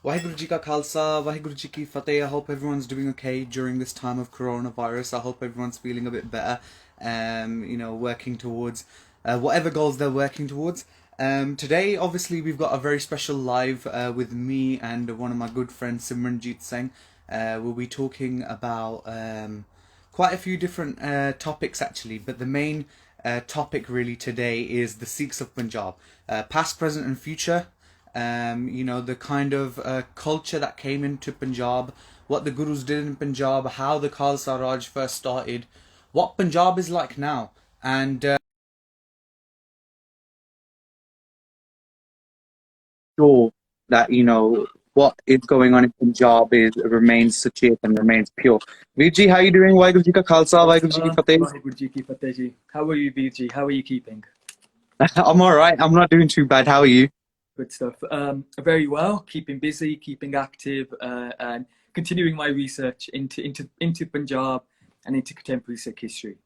Waheguru Ji Ka Khalsa, Waheguru Ji Ki Fateh. I hope everyone's doing okay during this time of coronavirus. I hope everyone's feeling a bit better. Working towards whatever goals they're working towards. Today, obviously, we've got a very special live with me and one of my good friends, Simranjeet Singh. We'll be talking about quite a few different topics actually, but the main topic really today is the Sikhs of Punjab, past, present, and future. The kind of culture that came into Punjab, what the Gurus did in Punjab, how the Khalsa Raj first started, what Punjab is like now, and sure that what is going on in Punjab is remains suchet and remains pure. Veer ji, how are you doing? Waheguru Ji Ka Khalsa, Waheguru Ji Ki Fateh. Vaheguru Ji ki Fateh ji. How are you, Veer ji? How are you keeping? I'm all right. I'm not doing too bad. How are you? Good stuff. Very well. Keeping busy, keeping active, and continuing my research into Punjab and into contemporary Sikh history.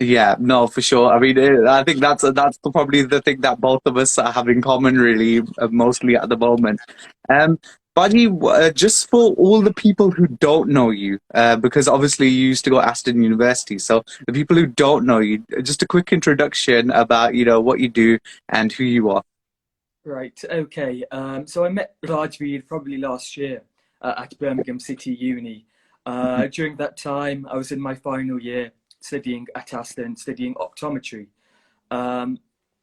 Yeah, no, for sure. I mean, I think probably the thing that both of us have in common, really, mostly at the moment. Um, Buddy, just for all the people who don't know you, because obviously you used to go at Aston University, so the people who don't know you, just a quick introduction about what you do and who you are. Right. Okay. So I met Rajveer probably last year at Birmingham City Uni. Mhm. During that time, I was in my final year studying at Aston, studying optometry. Um,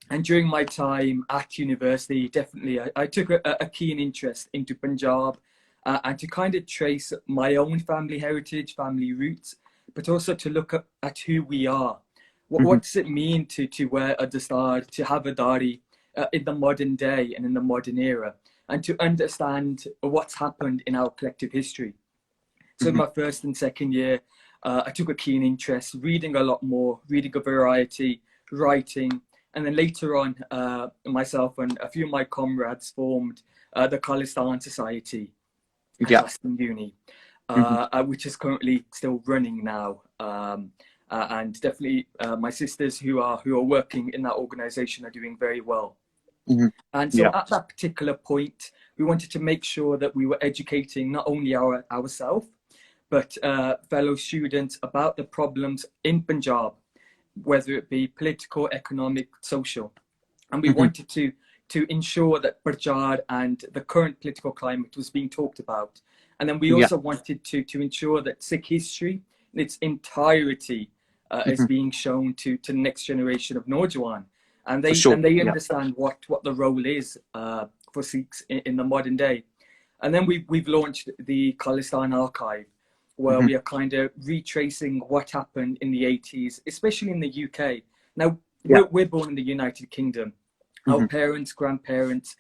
and during my time at university, definitely I took a keen interest into Punjab and to kind of trace my own family heritage, family roots, but also to look at who we are. Mhm. What does it mean to wear a dastar, to have a dari in the modern day and in the modern era, and to understand what's happened in our collective history? So in Mhm. my first and second year, I took a keen interest, reading a lot more, reading a variety, writing, and then later on, myself and a few of my comrades formed the Khalistan Society at Yeah. Aston Uni, Mhm. which is currently still running now. And definitely, my sisters who are working in that organisation are doing very well. Mhm. And so Yeah. at that particular point, we wanted to make sure that we were educating not only ourselves, but fellow students about the problems in Punjab, whether it be political, economic, social. And we Mhm. wanted to ensure that Prachar and the current political climate was being talked about. And then we Yeah. also wanted to ensure that Sikh history in its entirety is Mhm. being shown to the next generation of Norjawan. And For they sure. and they Yeah. understand what the role is for Sikhs in the modern day. And then we've launched the Khalistan Archive, where Mhm. we are kind of retracing what happened in the 80s, especially in the UK. Now, Yeah. we're born in the United Kingdom. Our Mhm. parents, grandparents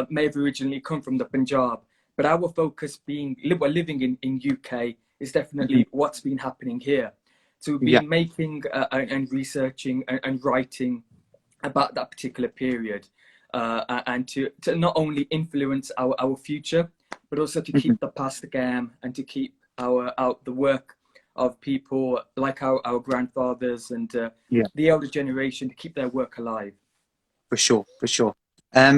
may have originally come from the Punjab, but our focus being we're living in UK is Mhm. definitely what's been happening here. So we've Yeah. been making and researching and writing about that particular period, and to not only influence our future, but also to Mhm. keep the past again and to keep out the work of people like our grandfathers and Yeah. the elder generation to keep their work alive. For sure, for sure.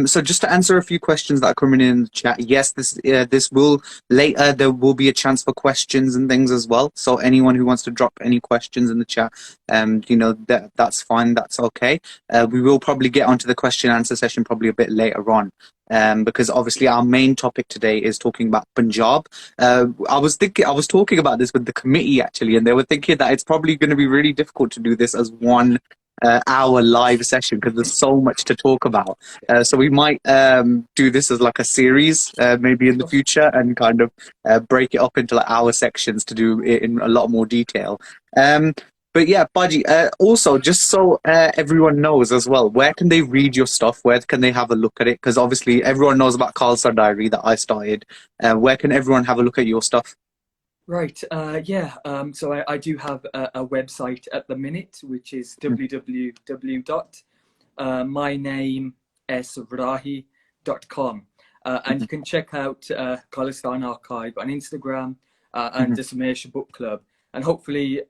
So just to answer a few questions that are coming in the chat, yes, this will later there will be a chance for questions and things as well. So anyone who wants to drop any questions in the chat, that's fine, that's okay. We will probably get onto the question answer session probably a bit later on. Because obviously our main topic today is talking about Punjab. I was talking about this with the committee actually, and they were thinking that it's probably going to be really difficult to do this as one hour live session because there's so much to talk about. So we might do this as like a series, maybe in the future, and kind of break it up into like hour sections to do it in a lot more detail. Um, but yeah, Baji, also just so everyone knows as well, where can they read your stuff? Where can they have a look at it? Because obviously everyone knows about Khalsa Diary that I started. Where can everyone have a look at your stuff? Right. Yeah. So I do have a website at the minute, which is www.mynamesrahi.com. And Mhm. you can check out Khalistan Archive on Instagram and Mhm. the Sumesh Book Club. And hopefully,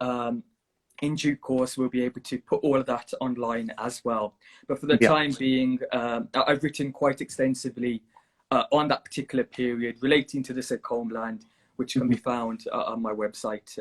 in due course, we'll be able to put all of that online as well. But for the Yeah. time being, I've written quite extensively on that particular period relating to the Sikh homeland, which can be found on my website.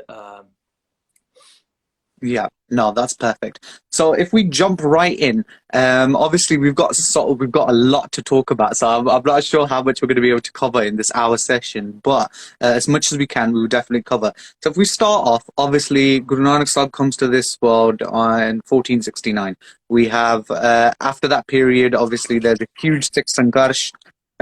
Yeah, no, that's perfect. So if we jump right in, obviously we've got a lot to talk about. So I'm not sure how much we're going to be able to cover in this hour session, but as much as we can, we will definitely cover. So if we start off, obviously Guru Nanak Sahib comes to this world in 1469. We have after that period, obviously there's a huge Sikh Sangharsh.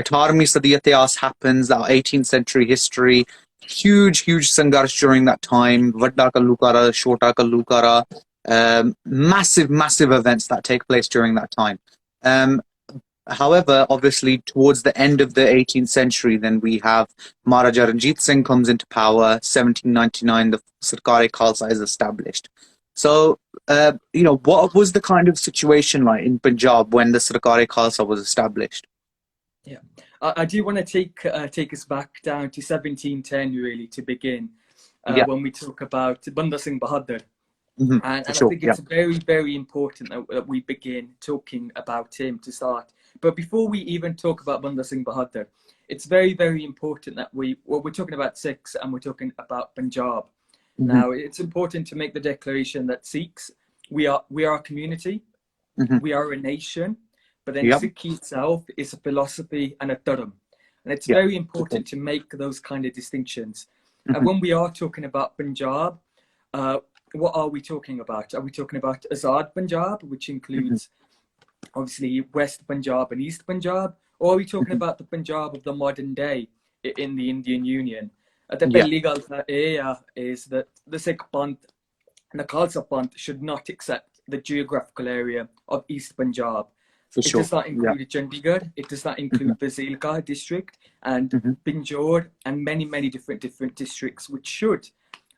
18वीं सदी इतिहास happens, our 18th century history. Huge Sangharsh during that time. Vadda Kalukara, Shota Kalukara. Massive events that take place during that time. However, obviously, towards the end of the 18th century, then we have Maharaja Ranjit Singh comes into power. 1799, the Sarkar-e Khalsa is established. So, what was the kind of situation like in Punjab when the Sarkar-e Khalsa was established? Yeah, I do want to take us back down to 1710 really to begin, when we talk about Banda Singh Bahadur. And I think it's very important that we begin talking about him to start. But before we even talk about Banda Singh Bahadur, it's very important that we're talking about Sikhs and we're talking about Punjab. Now, it's important to make the declaration that Sikhs, we are a community, we are a nation, but then Sikhi itself is a philosophy and a dharam. And it's very important to make those kind of distinctions. And when we are talking about Punjab, what are we talking about? Are we talking about Azad Punjab, which includes obviously West Punjab and East Punjab? Or are we talking about the Punjab of the modern day in the Indian Union? The ਪਹਿਲੀ ਗੱਲ ਤਾਂ ਇਹ is that the Sikh Panth and the Khalsa Panth should not accept the geographical area of East Punjab. It does not include Chandigarh, it does not include the Zilka district and Pinjore and many different districts which should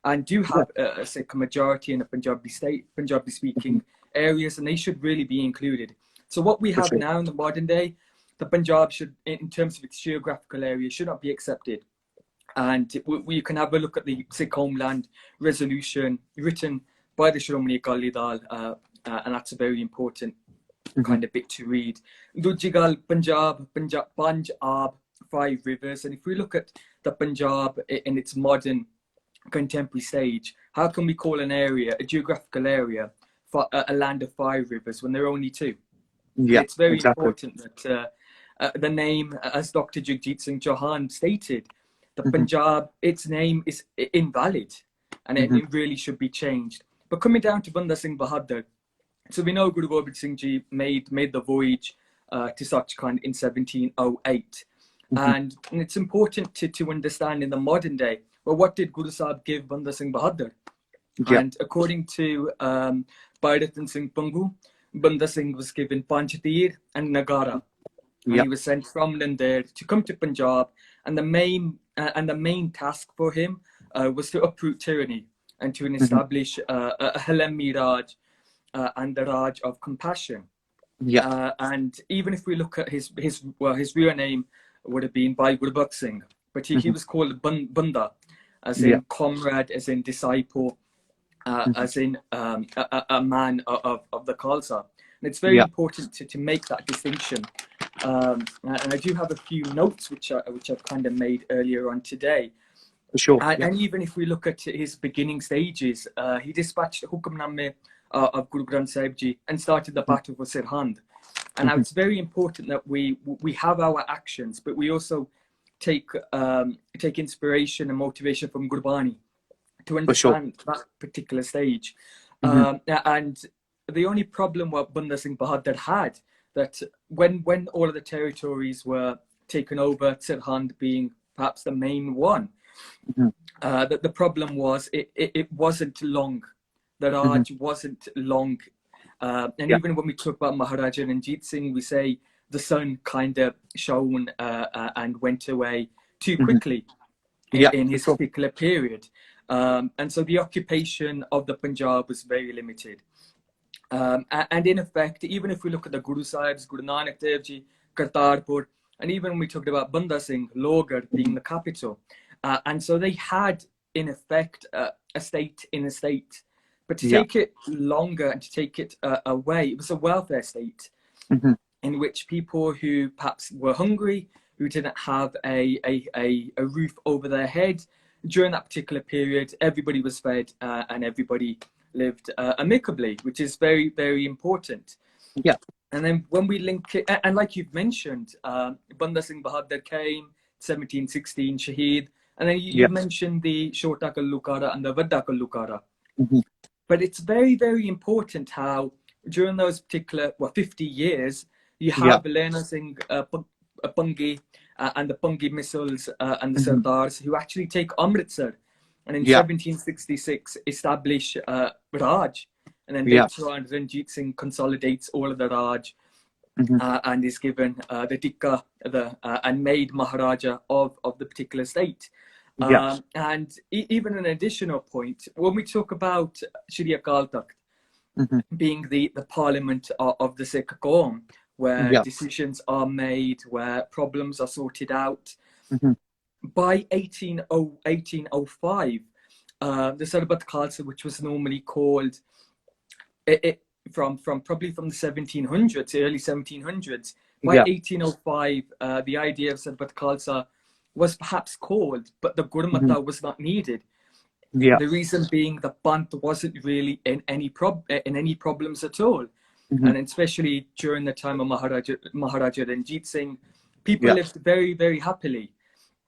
and do have a Sikh majority in the Punjabi speaking areas, and they should really be included. So what we have now in the modern day, the Punjab should, in terms of its geographical area, should not be accepted. And we can have a look at the Sikh Homeland Resolution written by the Shiromani Akali Dal, and that's a very important kind of bit to read. Dooji gal, Punjab, Punjab, 5 rivers. And if we look at the Punjab in its modern contemporary stage, how can we call an area, a geographical area, for a land of 5 rivers when there are only 2? Yeah, it's very important that the name, as Dr. Jagjit Singh Chauhan stated, the Punjab, its name is invalid, and it really should be changed. But coming down to Banda Singh Bahadur, so we know Guru Gobind Singh Ji made the voyage to Sachkhand in 1708. And it's important to understand in the modern day, well, what did Guru Sahib give Banda Singh Bahadur? And according to Bhairatan Singh Pangu, Banda Singh was given Panchtir and Nagara. And he was sent from Nander to come to Punjab, and the main task for him was to uproot tyranny and to establish a Halemi Raj and the Raj of compassion. And even if we look at his real name would have been Bhai Gurbakh Singh, but he was called Banda, as in comrade, as in disciple, as in a man of the Khalsa. And it's very important to make that distinction. And I do have a few notes which I've kind of made earlier on today. And even if we look at his beginning stages, he dispatched Hukamname of Guru Granth Sahib Ji and started the battle for Sirhind. And now it's very important that we have our actions, but we also take inspiration and motivation from Gurbani to understand that particular stage. And the only problem what Banda Singh Bahadur had, that when all of the territories were taken over, Sirhind being perhaps the main one, that the problem was it wasn't long. The Raj wasn't long. And even when we talk about Maharaja Ranjit Singh, we say the sun kind of shone and went away too quickly in his particular period. And so the occupation of the Punjab was very limited. And in effect, even if we look at the Guru Sahibs, Guru Nanak Dev Ji, Kartarpur, and even when we talked about Banda Singh, Logar being the capital. And so they had, in effect, a state in a state. But to take it longer and to take it away, it was a welfare state in which people who perhaps were hungry, who didn't have a roof over their head. During that particular period, everybody was fed and everybody lived amicably, which is very, very important. Yeah. And then when we link it, and like you've mentioned, Banda Singh Bahadur came, 1716, Shaheed, and then you mentioned the Shota Kallukara and the Vadda Kallukara. But it's very, very important how during those particular, 50 years, you have Lena Singh Pungi and the Pungi missiles and the Sardars who actually take Amritsar and in 1766 establish Raj. And then later on, Ranjit Singh consolidates all of the Raj and is given the Tikka and made Maharaja of the particular state. And even an additional point, when we talk about Shri Akal Takht being the parliament of the Sikh Qaum, where decisions are made, where problems are sorted out, by 1805, the Sarbat Khalsa, which was normally called from probably from the 1700s, early 1700s, by 1805, the idea of Sarbat Khalsa was perhaps called, but the Gurmata was not needed. The reason being the Pant wasn't really in any problems at all. And especially during the time of Maharaja Ranjit Singh, people lived very, very happily.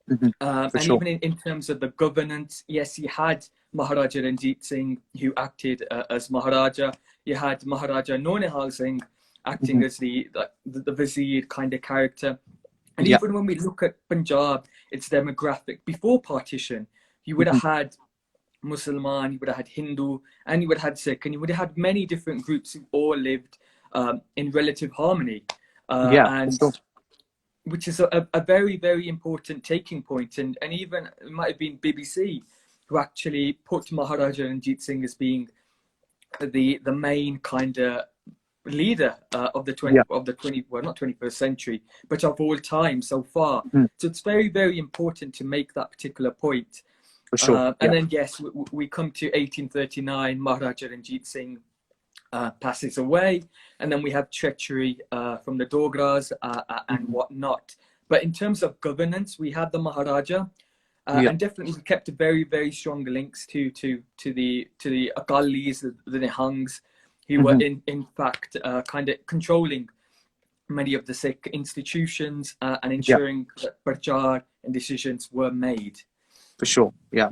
And even in terms of the governance, yes, you had Maharaja Ranjit Singh who acted as Maharaja. You had Maharaja Nonehal Singh acting as the vizier kind of character. And even when we look at Punjab, its demographic before partition, you would have had Muslim, you would have had Hindu, and you would have had Sikh, and you would have had many different groups who all lived in relative harmony. Which is a very, very important taking point. And even it might have been BBC who actually put Maharaja Ranjit Singh as being the main kind of leader of the 21st century, but of all time so far. So it's very, very important to make that particular point. And then yes, we come to 1839, Maharaja Ranjit Singh passes away, and then we have treachery from the Dogras and whatnot. But in terms of governance, we had the Maharaja, and definitely we kept very, very strong links to the Akalis, the Nihangs, who were in fact kind of controlling many of the Sikh institutions and ensuring that prachar and decisions were made. For sure, yeah.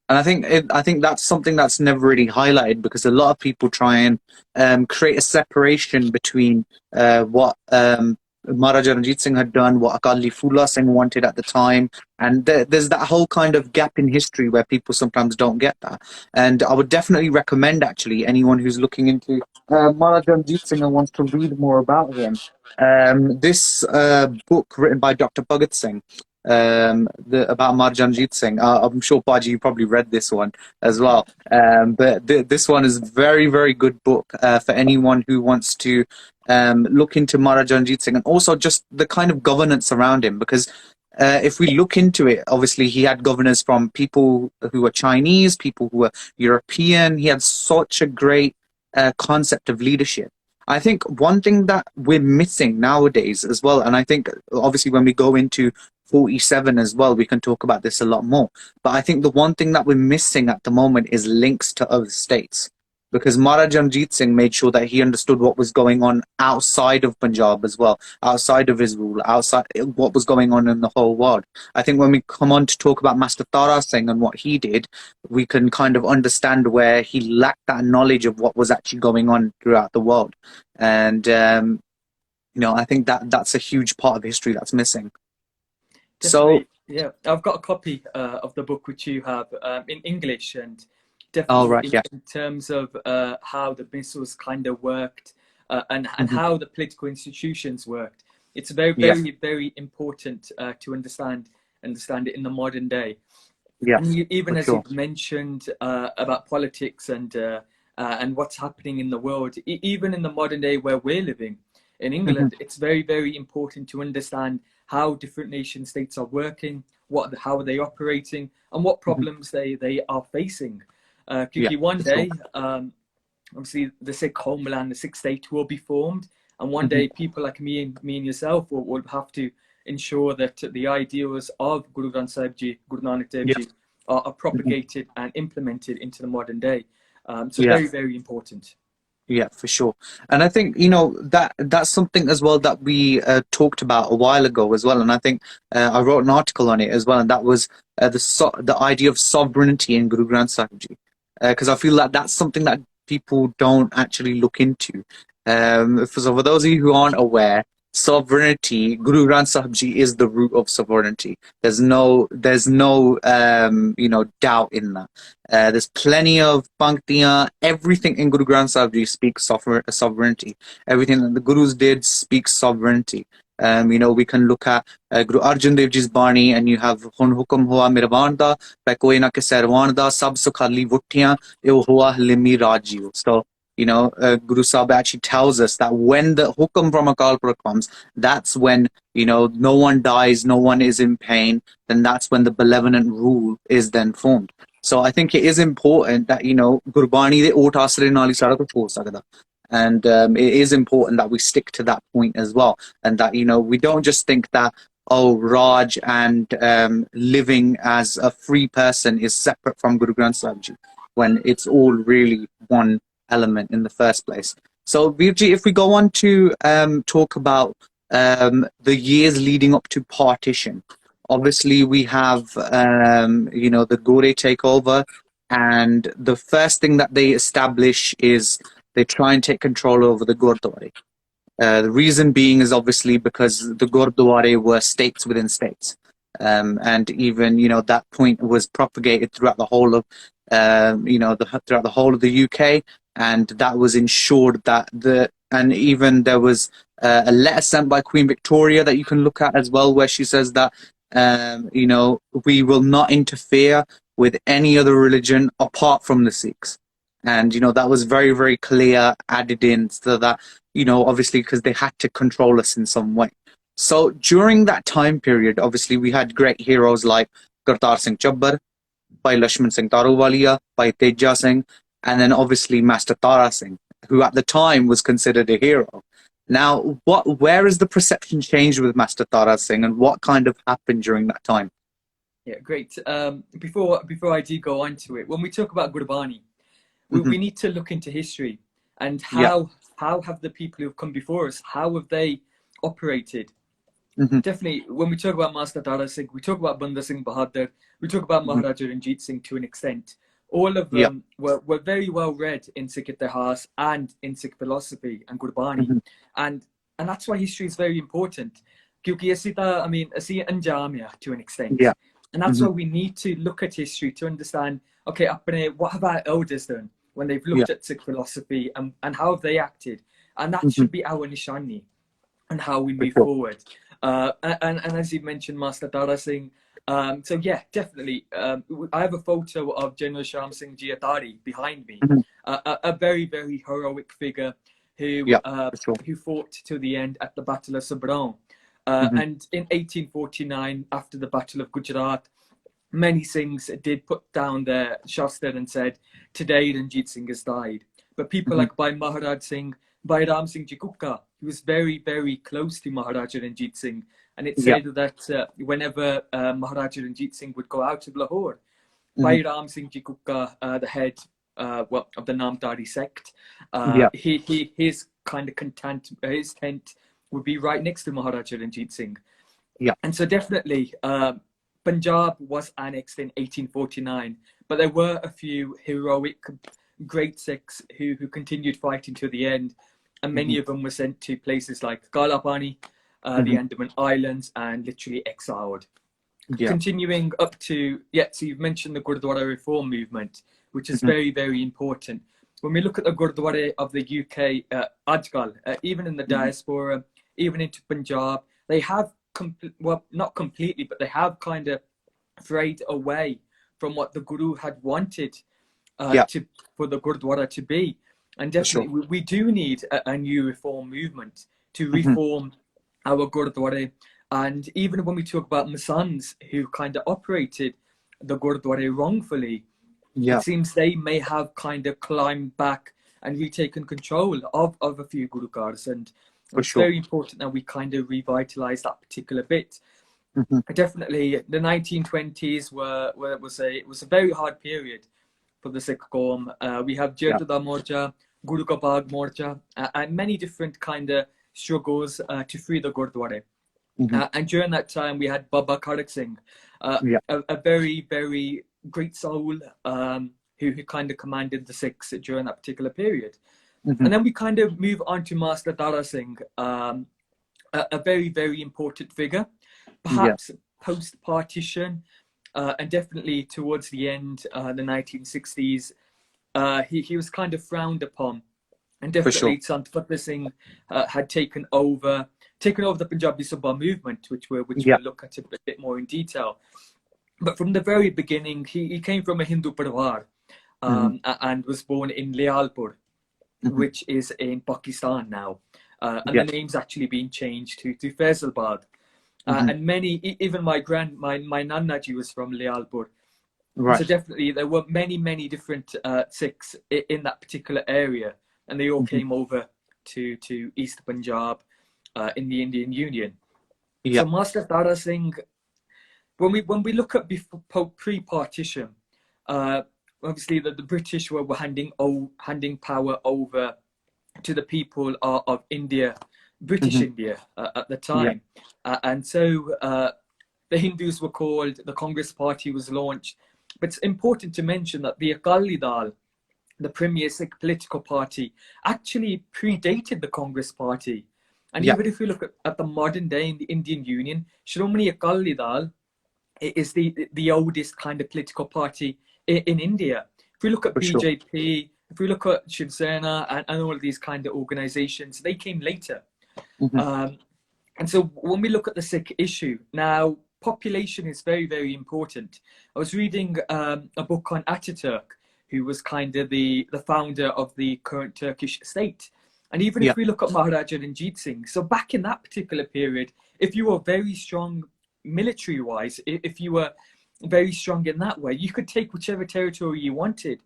And I think that's something that's never really highlighted, because a lot of people try and create a separation between what Maharaja Ranjit Singh had done, what Akali Phula Singh wanted at the time, and there's that whole kind of gap in history where people sometimes don't get that. And I would definitely recommend, actually, anyone who's looking into Maharaja Ranjit Singh and wants to read more about him, this book written by Dr. Bhagat Singh, about Maharaja Ranjit Singh. I'm sure Paji, you probably read this one as well. But this one is very, very good book for anyone who wants to look into Maharaja Ranjit Singh, and also just the kind of governance around him. Because if we look into it, obviously he had governors from people who were Chinese, people who were European. He had such a great concept of leadership. I think one thing that we're missing nowadays as well, and I think obviously when we go into 47 as well, we can talk about this a lot more. But I think the one thing that we're missing at the moment is links to other states. Because Maharaja Ranjit Singh made sure that he understood what was going on outside of Punjab as well, outside of his rule, outside what was going on in the whole world. I think when we come on to talk about Master Tara Singh and what he did, we can kind of understand where he lacked that knowledge of what was actually going on throughout the world. And, I think that's a huge part of history that's missing. Definitely. So, yeah, I've got a copy of the book which you have in English, and definitely in terms of how the missiles kind of worked and how the political institutions worked. It's very, very, very important to understand it in the modern day. Yeah, and even as you've mentioned about politics and what's happening in the world, even in the modern day where we're living in England, it's very, very important to understand how different nation states are working, how are they operating, and what problems they are facing. Because one day, obviously, the Sikh homeland, the Sikh state will be formed, and one day people like me and yourself will have to ensure that the ideals of Guru Granth Sahib Ji, Guru Nanak Dev Yeah. Ji, are Mhm. propagated and implemented into the modern day. So Yeah. very, very important. Yeah, for sure. And I think, that's something as well that we talked about a while ago as well. And I think I wrote an article on it as well. And that was the idea of sovereignty in Guru Granth Sahib Ji. Because I feel like that's something that people don't actually look into. So for those of you who aren't aware, sovereignty, Guru Granth Sahib Ji is the root of sovereignty. There's no doubt in that. There's plenty of panktiyan. Everything in Guru Granth Sahib Ji speaks sovereignty. Everything that the Gurus did speaks sovereignty. We can look at Guru Arjan Dev Ji's Bani, and you have Hun Hukum Hua Mirvan da, Koi na Kisarwan da, Sab Sukhali Vuttiyan, Ew Hua Limi Rajiyo. So, Guru Sahib actually tells us that when the hukum from Akal Purkh comes, that's when, no one dies, no one is in pain, then that's when the benevolent rule is then formed. So I think it is important that, Gurbani de ot asre naal hi sara kuch ho sakda. And it is important that we stick to that point as well. And that, we don't just think that, oh, Raj and living as a free person is separate from Guru Granth Sahib Ji, when it's all really one element in the first place. So, Virji, if we go on to talk about the years leading up to partition, obviously we have the Gore takeover, and the first thing that they establish is they try and take control over the Gurdwara. The reason being is obviously because the Gurdwara were states within states. And even, that point was propagated throughout the whole of, throughout the whole of the UK. And that was ensured that and even there was a letter sent by Queen Victoria that you can look at as well, where she says that, we will not interfere with any other religion apart from the Sikhs. And, that was very, very clear, added in, so that, obviously, because they had to control us in some way. So during that time period, obviously, we had great heroes like Kartar Singh Chabbar, Bhai Lakshman Singh Taruwalia, Bhai Teja Singh, and then obviously Master Tara Singh, who at the time was considered a hero. Now, where is the perception changed with Master Tara Singh, and what kind of happened during that time? Yeah, great. Before I do go on to it, when we talk about Gurbani, Mm-hmm. we need to look into history and Yeah. how have the people who have come before us, how have they operated? Mm-hmm. Definitely, when we talk about Master Tara Singh, we talk about Banda Singh Bahadur, we talk about Mm-hmm. Maharaja Ranjit Singh to an extent. All of Yeah. them were very well read in Sikh Itihas and in Sikh philosophy and Gurbani. Mm-hmm. And that's why history is very important. Kyunki ਅਸੀਂ ਅੰਜਾਮ ਆ to an extent. Yeah. And that's Mm-hmm. why we need to look at history to understand, okay, what have our elders done when they've looked at Sikh philosophy, and how have they acted? And that Mm-hmm. should be our nishani and how we move For sure. forward. And as you mentioned, Master Tara Singh, so yeah, definitely. I have a photo of General Sham Singh Ji Atari behind me, Mm-hmm. a very, very heroic figure Yeah, for sure. who fought to the end at the Battle of Sabran. Mm-hmm. And in 1849, after the Battle of Gujarat, many Singhs did put down their Shastra and said, today Ranjit Singh has died. But people Mm-hmm. like Bhai Maharaj Singh, Bhai Ram Singh Ji Kukka, he was very, very close to Maharaja Ranjit Singh. And it Yeah. said that whenever Maharaja Ranjit Singh would go out of Lahore, Mm-hmm. Bhai Ram Singh Ji Kukka, the head of the Namdari sect, Yeah. his kind of his tent would be right next to Maharaja Ranjit Singh. Yeah. And so definitely, Punjab was annexed in 1849, but there were a few heroic, great Sikhs who continued fighting to the end, and many Mm-hmm. of them were sent to places like Kalapani, Mm-hmm. the Andaman Islands, and literally exiled. Yeah. Continuing up to, so you've mentioned the Gurdwara reform movement, which is Mm-hmm. very, very important. When we look at the Gurdwara of the UK, Ajkal, even in the Mm-hmm. diaspora, even into Punjab, they have, well, not completely, but they have kind of frayed away from what the Guru had wanted Yeah. for the Gurdwara to be. And For sure. definitely, we do need a new reform movement to Mm-hmm. reform our Gurdwara. And even when we talk about Masans who kind of operated the Gurdwara wrongfully, Yeah. it seems they may have kind of climbed back and retaken control of a few Gurukars. And For It's sure. very important that we kind of revitalize that particular bit. Hmm. Definitely, the 1920s was a very hard period for the Sikh Qawm. We have Yeah. Jyotada Morcha, Guru Ka Bagh Morcha, and many different kind of struggles to free the Gurdwara. Hmm. And during that time, we had Baba Khadak Singh, Yeah. a very, very great soul who kind of commanded the Sikhs during that particular period. Hmm. And then we kind of move on to Master Dara Singh, a very, very important figure, Yeah. perhaps post-partition, and definitely towards the end, the 1960s, he was kind of frowned upon. And For sure. definitely Sant Fateh Singh had taken over the Punjabi Sabha movement, which Yeah. we'll look at a bit more in detail. But from the very beginning, he came from a Hindu parivar, Hmm. and was born in Lialpur, Hmm. which is in Pakistan now. And Yeah. the name's actually been changed to Faisalabad. Hmm. And even my Nanaji was from Lialpur. So Right. definitely there were many different Sikhs in that particular area, and they all Hmm. came over to East Punjab in the Indian Union. Yeah. So Master Tara Singh, when we look at pre-partition, obviously the British were handing power over to the people of India, British Hmm. India at the Yeah. time, and so the Hindus were called. The Congress Party was launched, but it's important to mention that the Akali Dal, the premier Sikh political party, actually predated the Congress Party. And Yeah. even if we look at the modern day in the Indian Union, Shiromani Akali Dal is the oldest kind of political party in India. If we look at For sure. BJP, if we look at Shiv Sena and all of these kind of organizations, they came later. Hmm. Um, and so when we look at the Sikh issue, now population is very important. I was reading a book on Ataturk, who was kind of the founder of the current Turkish state. And even Yeah. if we look at Maharaja Ranjit Singh, so back in that particular period, if you were very strong military wise, if you were very strong in that way, you could take whichever territory you wanted.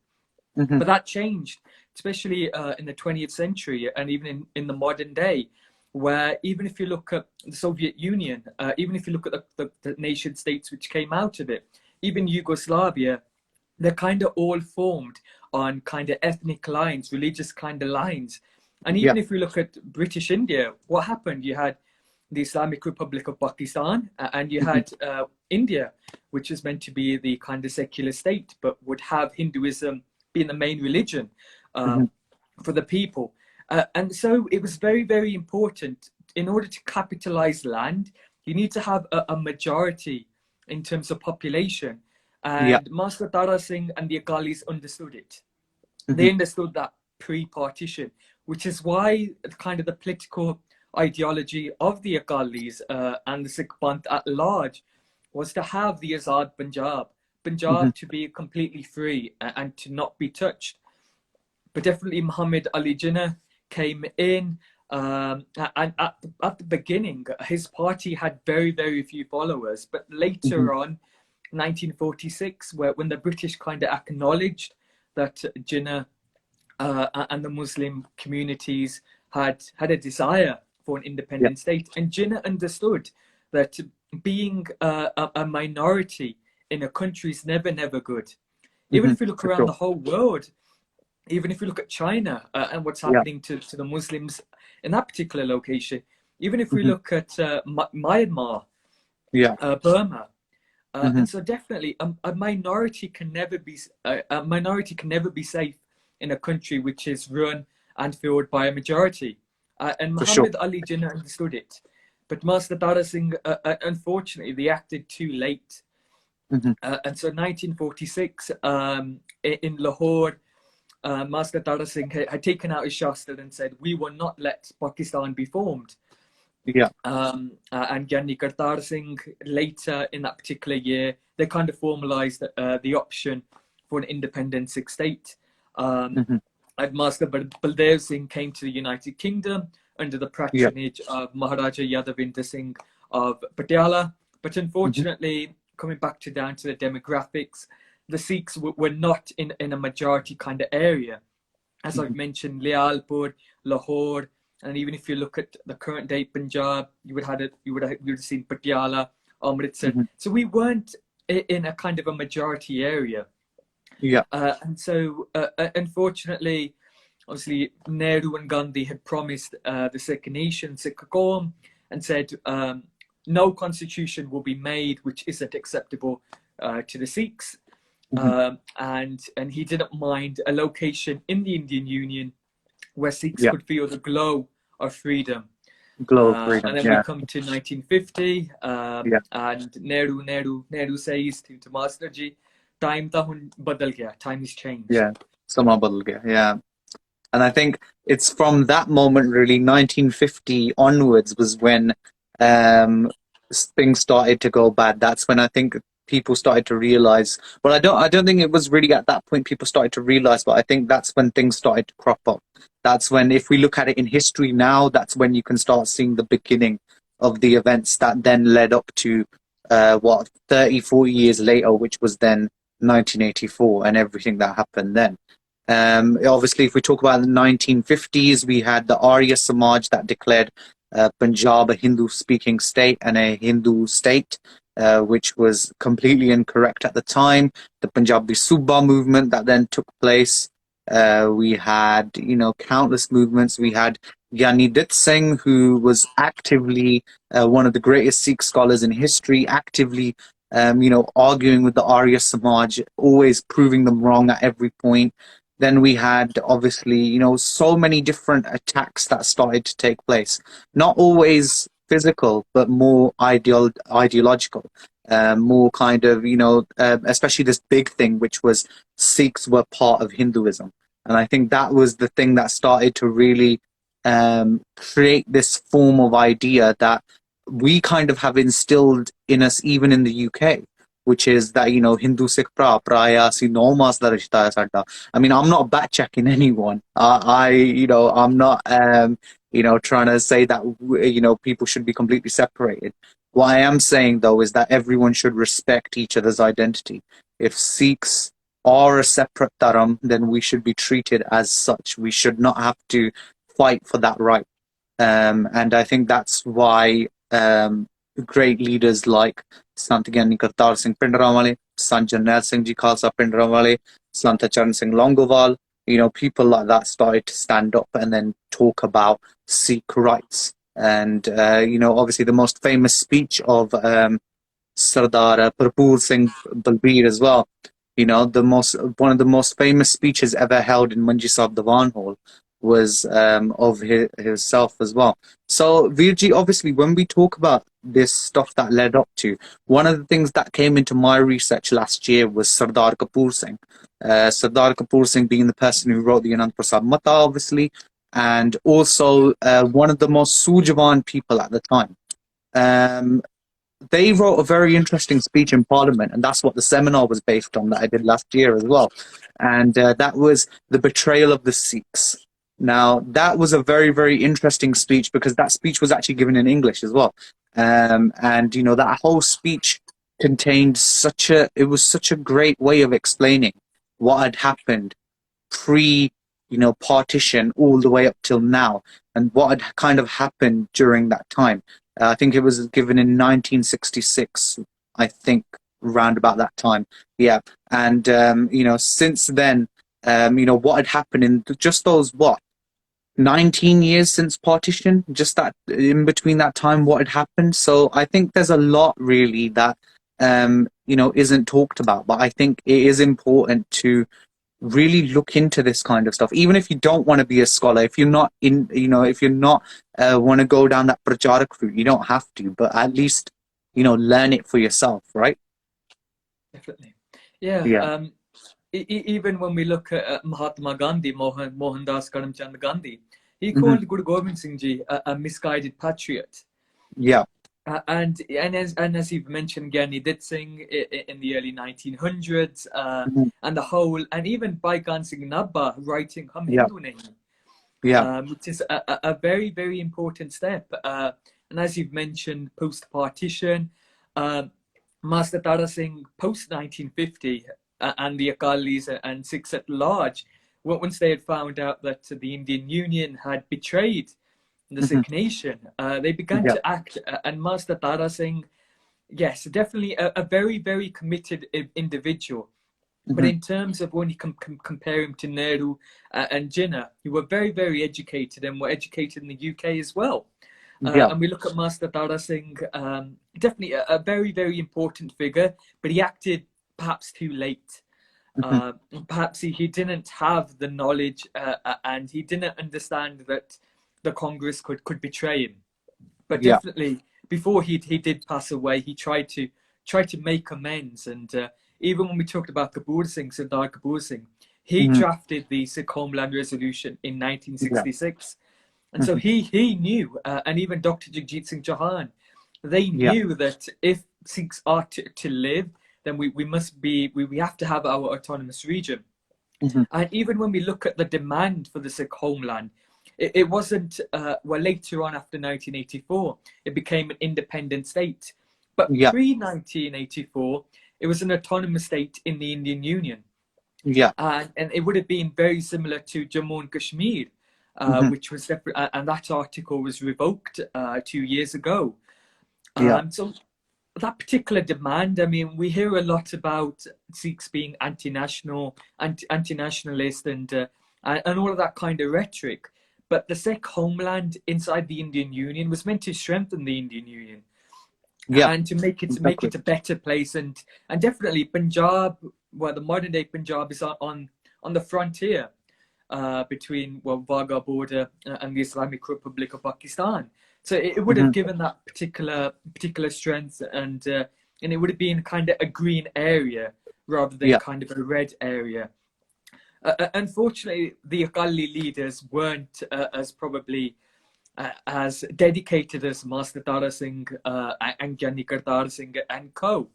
Hmm. But that changed, especially in the 20th century and even in the modern day, where even if you look at the Soviet Union, even if you look at the nation states which came out of it, even Yugoslavia, they're kind of all formed on kind of ethnic lines, religious kind of lines. And Yeah. even if we look at British India, what happened? You had the Islamic Republic of Pakistan, and you Hmm. had India, which is meant to be the kind of secular state, but would have Hinduism being the main religion Hmm. for the people. And so it was very important. In order to capitalize land, you need to have a majority in terms of population. Yeah. And Master Tara Singh and the Akalis understood it. Hmm. They understood that pre-partition, which is why kind of the political ideology of the Akalis and the Sikh Panth at large was to have the Azad Hmm. Punjab to be completely free and to not be touched. But definitely Muhammad Ali Jinnah came in, and at the beginning, his party had very few followers. But Hmm. later on, 1946, when the British kind of acknowledged that Jinnah and the Muslim communities had a desire for an Yeah. independent state, and Jinnah understood that being a minority in a country is never good. Even Hmm. if you look For around sure. the whole world, even if you look at China and what's Yeah. happening to the Muslims in that particular location, even if we Hmm. look at Myanmar, Yeah. Burma, Hmm. and so definitely a minority can never be safe in a country which is run and fueled by a majority. And For sure. Muhammad Ali Jinnah understood it, but Master Dara Singh, unfortunately, they acted too late. Hmm. And so 1946, in Lahore, Master Tara Singh had taken out his Shastra and said, "We will not let Pakistan be formed." Yeah. And Gyani Kartar Singh, later in that particular year, they kind of formalized the option for an independent Sikh state. Hmm. And Master Baldev Singh came to the United Kingdom under the Yeah. patronage of Maharaja Yadavinder Singh of Patiala. But Hmm. unfortunately, coming back down to the demographics, the Sikhs were not in a majority kind of area. As I've Hmm. mentioned, Lialpur, Lahore, And even if you look at the current day Punjab, you would have seen Patiala, Amritsar. Mhm. So we weren't in a kind of a majority area. Yeah. And so, unfortunately, obviously, Nehru and Gandhi had promised the Sikh nation, Sikh Qawm, and said no constitution will be made which isn't acceptable to the Sikhs. Mhm. And he didn't mind a location in the Indian Union where Sikhs Yeah. could feel the glow of freedom. Glow of freedom. And then we Yeah. come to 1950, Yeah. and Nehru says to Master Ji, time ta hun badal gaya, time has changed. Yeah. Sama badal gaya. Yeah. And I think it's from that moment, really, 1950 onwards was when um, things started to go bad. That's when I think people started to realize. Well, I don't think it was really at that point people started to realize, but I think that's when things started to crop up. That's when, if we look at it in history now, that's when you can start seeing the beginning of the events that then led up to 30, 40 years later, which was then 1984 and everything that happened then. Obviously, if we talk about the 1950s, we had the Arya Samaj that declared Punjab a Hindu-speaking state and a Hindu state, which was completely incorrect at the time. The Punjabi Subba movement that then took place. We had, countless movements. We had Gyani Dit Singh, who was actively one of the greatest Sikh scholars in history, actively, arguing with the Arya Samaj, always proving them wrong at every point. Then we had, obviously, so many different attacks that started to take place. Not always physical, but more ideological. More kind of, especially this big thing, which was Sikhs were part of Hinduism. And I think that was the thing that started to really create this form of idea that we kind of have instilled in us, even in the UK, which is that, Hindu Sikh praya si no mas da rishta hai sada. I mean, I'm not back checking anyone. I'm not, trying to say that, people should be completely separated. What I am saying, though, is that everyone should respect each other's identity. If Sikhs are a separate dharam, then we should be treated as such. We should not have to fight for that right. And I think that's why great leaders like Sant Gyani Kartar Singh Pindramwale, Sant Jarnail Singh Ji Khalsa Pindramwale, Sant Charan Singh Longowal, people like that started to stand up and then talk about Sikh rights. And, obviously the most famous speech of Sardar Prabhu Singh Balbir as well. One of the most famous speeches ever held in Manji Sahib Diwan Hall was of himself as well. So, Virji, obviously, when we talk about this stuff that led up to, one of the things that came into my research last year was Sardar Kapoor Singh. Sardar Kapoor Singh being the person who wrote the Anand Prasad Mata, obviously, and also one of the most Sujawan people at the time. They wrote a very interesting speech in Parliament, and that's what the seminar was based on that I did last year as well. And that was the betrayal of the Sikhs. Now, that was a very, very interesting speech because that speech was actually given in English as well. And, that whole speech contained it was such a great way of explaining what had happened pre, partition all the way up till now and what had kind of happened during that time. I think it was given in 1966, I think, around about that time. Yeah. And, since then, what had happened in just those, 19 years since partition, just that in between that time, what had happened. So I think there's a lot really that, isn't talked about, but I think it is important to really look into this kind of stuff, even if you don't want to be a scholar, if you're not if you're not want to go down that pracharak route, you don't have to, but at least learn it for yourself, right? Definitely. Yeah. Yeah. Even when we look at Mahatma Gandhi, Mohandas Karamchand Gandhi, he Hmm. called Guru Gobind Singh Ji a misguided patriot. Yeah. And as you've mentioned, Gyani Dit Singh in the early 1900s, Hmm. and even Baikan Singh Nabha writing Hum Yeah. Hindu Nahi, Yeah. which is a very, very important step. And as you've mentioned, post-partition, Master Tara Singh, post-1950, and the Akalis and Sikhs at large, once they had found out that the Indian Union had betrayed the Sikh nation, they began Yeah. to act. And Master Tara Singh, yes, definitely a very, very committed individual. But in terms of when you compare him to Nehru and Jinnah, who were very, very educated and were educated in the UK as well. Yeah. And we look at Master Tara Singh, definitely a very, very important figure, but he acted perhaps too late. Perhaps he didn't have the knowledge and he didn't understand that the Congress could betray him. But Yeah. definitely, before he did pass away, he tried to make amends. And even when we talked about Kabul Singh, Sardar Kabul Singh, he drafted the Sikh Homeland Resolution in 1966. And so he knew, and even Dr. Jagjit Singh Chauhan, they knew that if Sikhs are to live, then we must be, we have to have our autonomous region. And even when we look at the demand for the Sikh homeland, it wasn't, well, later on after 1984, it became an independent state. But Yeah. pre-1984, it was an autonomous state in the Indian Union. Yeah. And it would have been very similar to Jammu and Kashmir, which was separate, and that article was revoked 2 years ago. Yeah. So that particular demand, I mean, we hear a lot about Sikhs being anti-national, anti-nationalist, and all of that kind of rhetoric. But the Sikh homeland inside the Indian Union was meant to strengthen the Indian Union. Yeah. And to make it a better place, and definitely Punjab, well, the modern day Punjab is on the frontier between, well, Wagah border and the Islamic Republic of Pakistan. So it would have given that particular strength, and it would have been kind of a green area rather than kind of a red area. Unfortunately, the Akali leaders weren't as probably as dedicated as Master Tara Singh and Gyani Kartar Singh and co.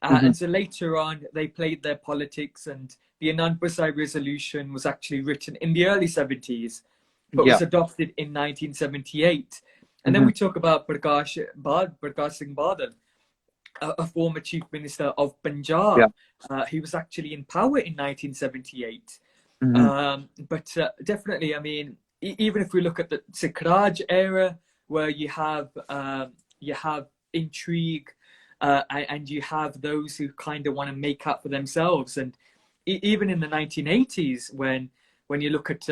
And so later on, they played their politics, and the Anandpur Sahib resolution was actually written in the early 70s, but was adopted in 1978. And then we talk about Prakash Singh Badal, a former chief minister of Punjab. He was actually in power in 1978. But definitely, I mean, even if we look at the Sikh Raj era, where you have intrigue and you have those who kind of want to make up for themselves, and even in the 1980s, when you look at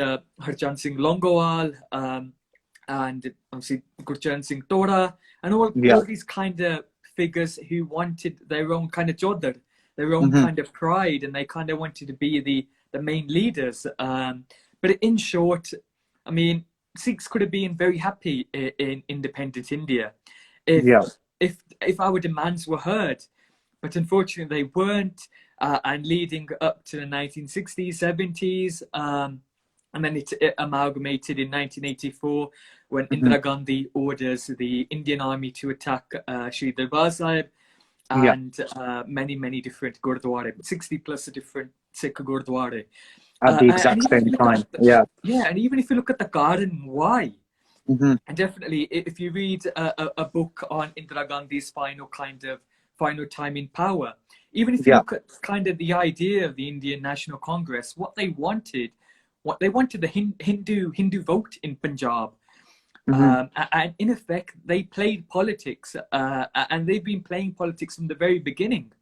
Harjant Singh Longowal and obviously Gurcharan Singh Tora, and all these kind of figures who wanted their own kind of jodhar, their own kind of pride, and they kind of wanted to be the main leaders. But in short, I mean, Sikhs could have been very happy in independent India if our demands were heard. But unfortunately, they weren't. And leading up to the 1960s, 70s, and then it amalgamated in 1984 when Indira Gandhi orders the Indian army to attack Shri Darbar Sahib and many different gurdwara, 60 plus different Sikh gurdwara. At the exact same time. And even if you look at the garden, why? And definitely, if you read a book on Indira Gandhi's final time in power, even if you look at kind of the idea of the Indian National Congress, what they wanted the Hindu vote in Punjab. And in effect, they played politics, and they've been playing politics from the very beginning,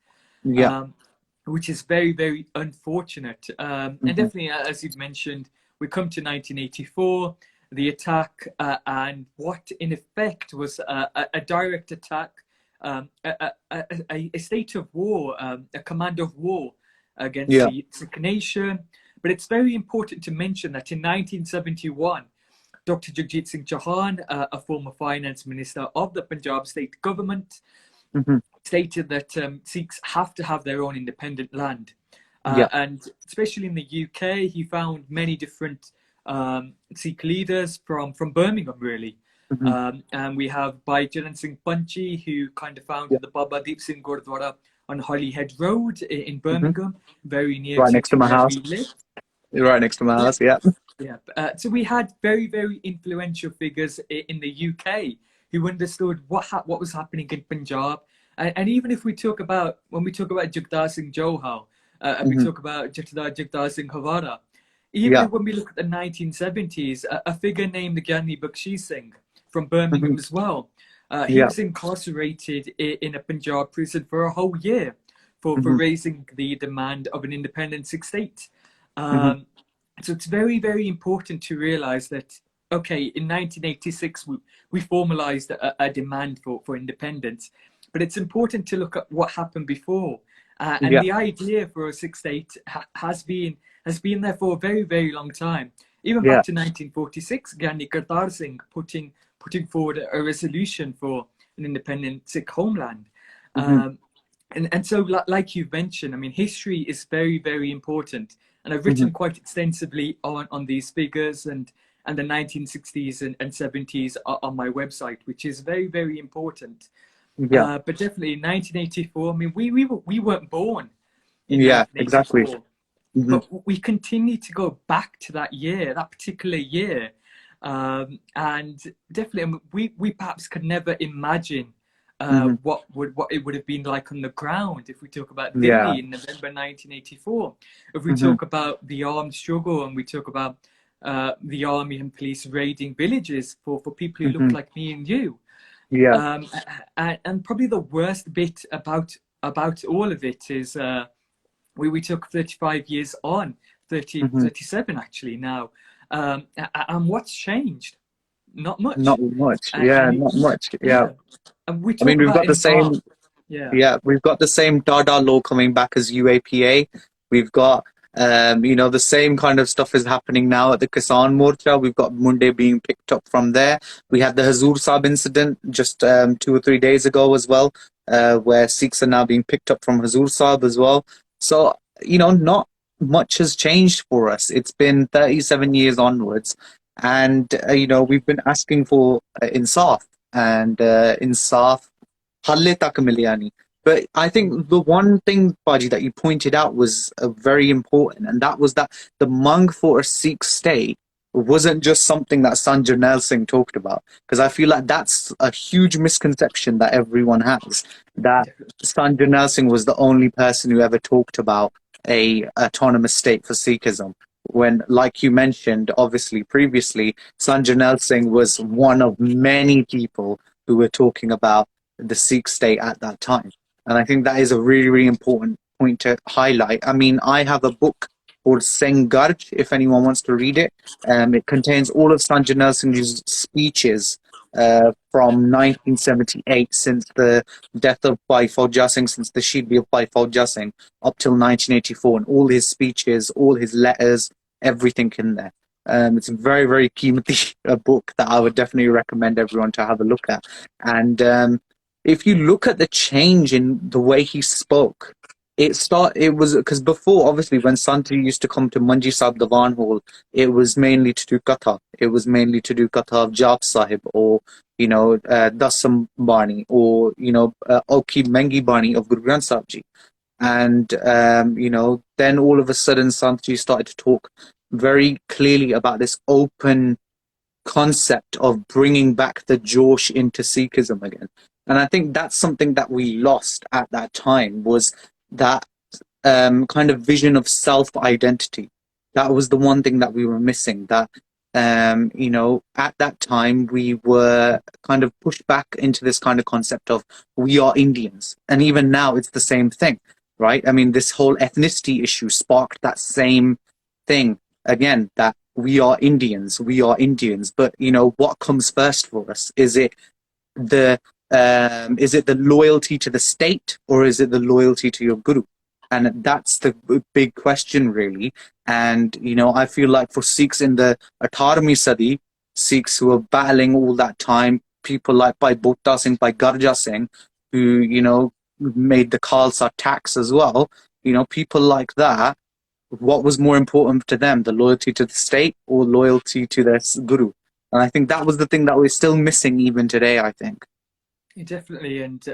which is very, very unfortunate. And definitely, as you've mentioned, we come to 1984, the attack, and what in effect was a direct attack, a state of war, a command of war against the Sikh nation. But it's very important to mention that in 1971, Dr. Jagjit Singh Chauhan, a former finance minister of the Punjab state government, stated that Sikhs have to have their own independent land. And especially in the UK, he found many different Sikh leaders from Birmingham, really. And we have Bhai Charan Singh Panchi, who kind of founded the Baba Deep Singh Gurdwara on Holyhead Road in Birmingham, very near right next to my house. Right next to my house, so we had very, very influential figures in the UK who understood what was happening in Punjab. And even if we talk about, when we talk about Jagdar Singh Johal, and we talk about Jagdar Singh Havara, even Yeah. when we look at the 1970s, a figure named Gyani Bakshi Singh from Birmingham Mhm. as well. He Yeah. was incarcerated in a Punjab prison for a whole year for Mhm. raising the demand of an independent Sikh state. Mhm. So it's very, very important to realize that, okay, in 1986, we formalized a demand for independence, but it's important to look at what happened before. And Yeah. the idea for a Sikh state has been there for a very, very long time. Even Yeah. back to 1946, Gandhi Kartar Singh putting forward a resolution for an independent Sikh homeland. Mhm. And so, like you've mentioned, I mean, history is very, very important. And I've Mhm. written quite extensively on these figures and the 1960s and 70s on my website, which is very, very important. Yeah. But definitely in 1984, I mean, we weren't born in Yeah. Exactly. 1984, Mhm. but we continue to go back to that year, that particular year. And definitely, I mean, we perhaps could never imagine Mhm. what it would have been like on the ground if we talk about Yeah. Delhi in November 1984. If we Mhm. talk about the armed struggle and we talk about the army and police raiding villages for people who looked Mhm. like me and you. Yeah. And probably the worst bit about all of it is we took 35 years on, Mhm. 37 actually now. And what's changed? Not Not much. much. And Yeah. Not much. Yeah. yeah, and we I mean, talk we've about got the embark. same. Yeah, Yeah, we've got the same Dada law coming back as UAPA. We've got, the same kind of stuff is happening now at the Kisan Morcha. We've got Munde being picked up from there. We had the Hazur Sahib incident just 2 or 3 days ago as well, where Sikhs are now being picked up from Hazur Sahib as well. So, not much has changed for us. It's been 37 years onwards. And, we've been asking for insaf. And insaf halle tak miliya nahi. But I think the one thing, Baji, that you pointed out was very important, and that was that the Mang for a Sikh state wasn't just something that Sanjay Nal Singh talked about. Because I feel like that's a huge misconception that everyone has, that Sanjay Nal Singh was the only person who ever talked about a autonomous state for Sikhism. When, like you mentioned, obviously previously, Sanjay Nal Singh was one of many people who were talking about the Sikh state at that time. And I think that is a really, really important point to highlight. I mean, I have a book called Singh Garj, if anyone wants to read it. It contains all of Sanjay Singh's speeches from 1978, since the death of Bhai Fauja Singh, since the Shihdi of Bhai Fauja Singh, up till 1984, and all his speeches, all his letters, everything in there. It's a very, very Qimati book that I would definitely recommend everyone to have a look at. And if you look at the change in the way he spoke, it was because before, obviously, when Santri used to come to Manji Sahib Diwan Hall, it was mainly to do katha. It was mainly to do katha of Jap Sahib, or Dasam Bani, or Oki Mengi Bani of Guru Granth Sahib Ji. And then all of a sudden Santri started to talk very clearly about this open concept of bringing back the Josh into Sikhism again. And I think that's something that we lost at that time, was that kind of vision of self-identity. That was the one thing that we were missing. That at that time we were kind of pushed back into this kind of concept of we are Indians, and even now it's the same thing, right? I mean, this whole ethnicity issue sparked that same thing again. That we are Indians, we are Indians. But what comes first for us? The is it the loyalty to the state, or is it the loyalty to your guru? And that's the big question, really. And I feel like for Sikhs in the 18वीं Sadi, Sikhs who are battling all that time, people like Bhai Bhutta Singh, Bhai Garja Singh, who made the Khalsa tax as well. People like that. What was more important to them, the loyalty to the state or loyalty to their guru? And I think that was the thing that we're still missing even today, I think. definitely. And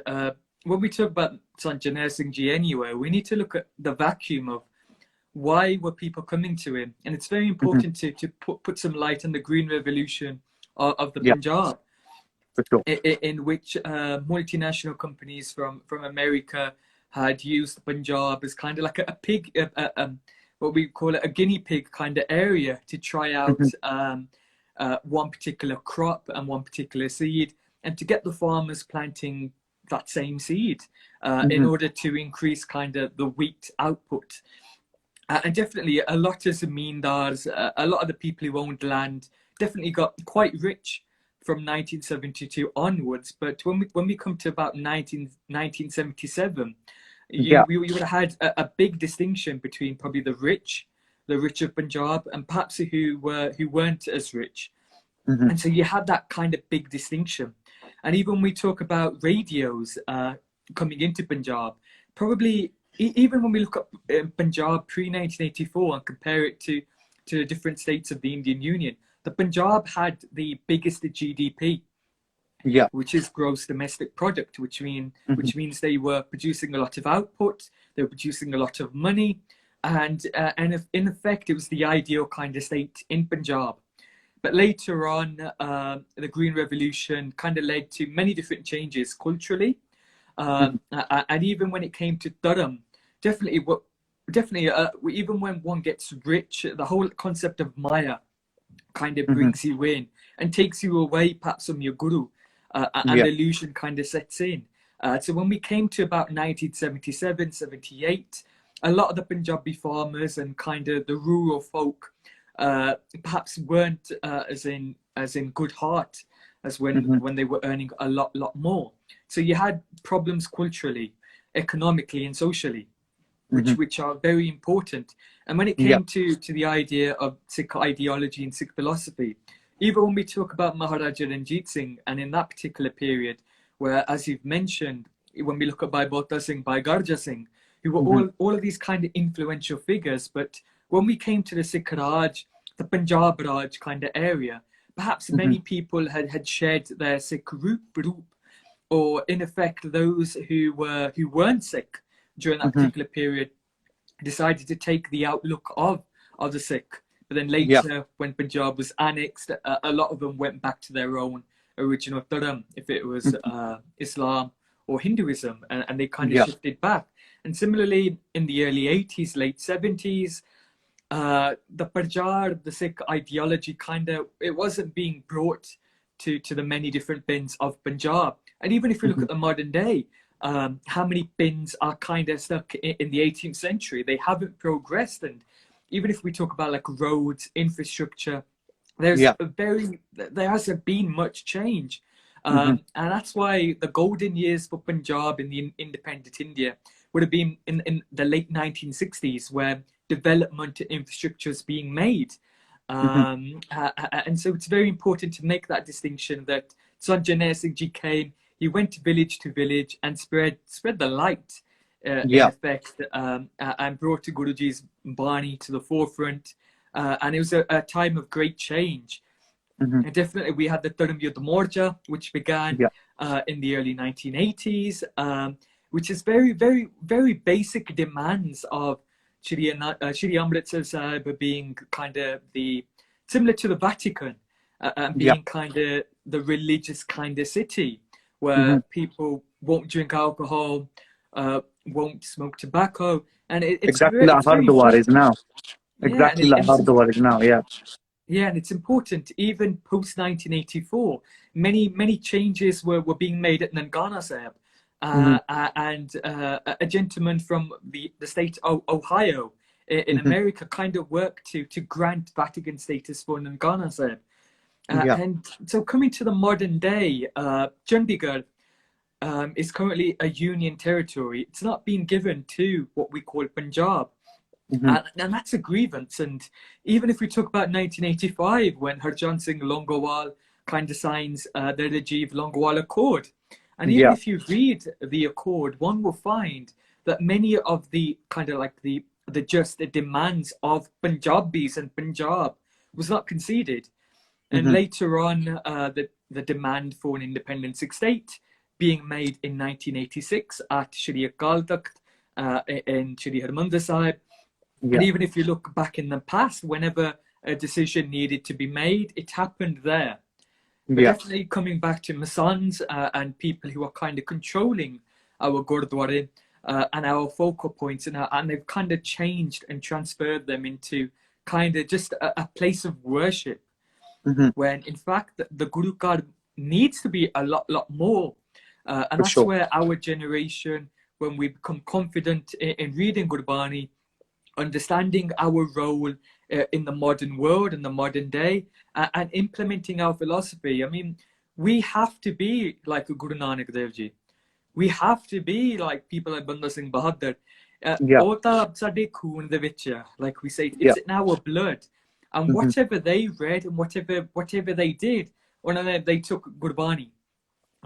when we talk about Sanjay Singh Ji anyway, we need to look at the vacuum of why were people coming to him, and it's very Hmm. important to put some light on the Green Revolution of the Yeah, Punjab, for sure. in which multinational companies from America had used Punjab as kind of like a pig, what we call a guinea pig kind of area to try out one particular crop and one particular seed, and to get the farmers planting that same seed in order to increase kind of the wheat output. And definitely a lot of zamindars, a lot of the people who owned land definitely got quite rich from 1972 onwards. But when we come to about 1977, we would have had a big distinction between probably the rich of Punjab, and perhaps who weren't as rich. And so you had that kind of big distinction. And even when we talk about radios coming into Punjab, probably even when we look at Punjab pre-1984 and compare it to the different states of the Indian Union, the Punjab had the biggest GDP, which is gross domestic product, which means they were producing a lot of output, they were producing a lot of money, and in effect, it was the ideal kind of state in Punjab. But later on, the Green Revolution kind of led to many different changes culturally, and even when it came to Durham, definitely, even when one gets rich, the whole concept of Maya kind of brings you in and takes you away perhaps from your guru, and the illusion kind of sets in. So when we came to about 1977, 78, a lot of the Punjabi farmers and kind of the rural folk perhaps weren't as in good heart as when they were earning a lot more. So you had problems culturally, economically, and socially, which are very important. And when it came to the idea of Sikh ideology and Sikh philosophy, even when we talk about Maharaja Ranjit Singh, and in that particular period, where, as you've mentioned, when we look at Bhai Bota Singh, Bhai Garja Singh, who were all of these kind of influential figures, but when we came to the Sikh Raj, the Punjab Raj kind of area, perhaps many people had shared their Sikh root, or in effect, those who weren't Sikh during that particular period decided to take the outlook of the Sikh. But then later, when Punjab was annexed, a lot of them went back to their own original Dharam, if it was Islam or Hinduism, and they kind of shifted back. And similarly, in the early 80s, late 70s, the Parjar, the Sikh ideology, it wasn't being brought to the many different bins of Punjab. And even if you look at the modern day, how many bins are kind of stuck in the 18th century? They haven't progressed. And even if we talk about like roads, infrastructure, there hasn't been much change. And that's why the golden years for Punjab in the independent India would have been in the late 1960s, where development infrastructure is being made. And so it's very important to make that distinction that Sant Janet Singh Ji came, he went to village and spread the light, in effect, and brought Guruji's Bani to the forefront. And it was a time of great change. And definitely we had the Dharam Yudh Morcha, which began in the early 1980s, which is very, very, very basic demands of Shri Amritsar Sahib being kind of similar to the Vatican, and being kind of the religious kind of city, where people won't drink alcohol, won't smoke tobacco, and it's exactly like Hardwar is now. Exactly like Hardwar is now, Yeah, and it's important, even post 1984, many changes were being made at Nangana Sahib. And a gentleman from the state of Ohio in America kind of worked to grant Vatican status for Nangana Sahib. And so coming to the modern day, Chandigarh is currently a union territory. It's not been given to what we call Punjab. And that's a grievance. And even if we talk about 1985, when Harjant Singh Longowal kind of signs the Rajiv Longowal Accord, and even if you read the accord, one will find that many of the kind of like the just demands of Punjabis and Punjab was not conceded. And later on, the demand for an independent Sikh state being made in 1986 at Shri Akal Takht in Shri Harmandir Sahib. And even if you look back in the past, whenever a decision needed to be made, it happened there. But definitely coming back to Masands and people who are kind of controlling our Gurdwara, and our focal points, and they've kind of changed and transferred them into kind of just a place of worship, Hmm. when in fact the Guru card needs to be a lot more. And For that's sure. where our generation, when we become confident in reading Gurbani, understanding our role in the modern world and the modern day, and implementing our philosophy. I mean, we have to be like Guru Nanak Dev Ji. We have to be like people like Banda Singh Bahadur. Yeah. ਉਹ ਤਾਂ ਸਾਡੇ ਖੂਨ ਦੇ ਵਿੱਚ ਆ, like we say, Yeah. it's in our blood. And Hmm. whatever they read and whatever they did, when they took Gurbani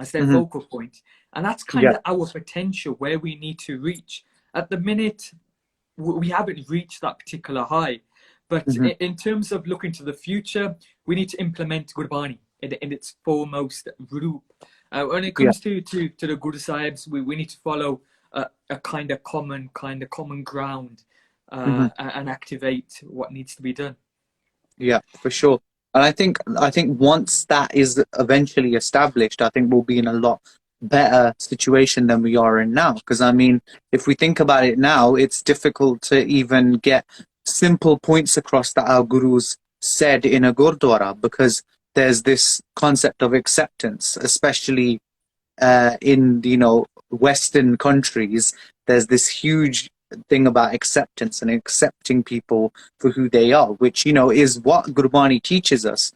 as their Hmm. focal point. And that's kind Yeah. of our potential, where we need to reach. At the minute, we haven't reached that particular high. But Hmm. in terms of looking to the future, we need to implement Gurbani in its foremost root. When it Yeah. comes to the Guru Sahibs, we need to follow a kind of common ground, Hmm. and activate what needs to be done. Yeah, for sure. And I think once that is eventually established, I think we'll be in a lot better situation than we are in now. Because I mean, if we think about it now, it's difficult to even get simple points across that our gurus said in a gurdwara, because there's this concept of acceptance, especially in Western countries. There's this huge thing about acceptance and accepting people for who they are, which is what Gurbani teaches us.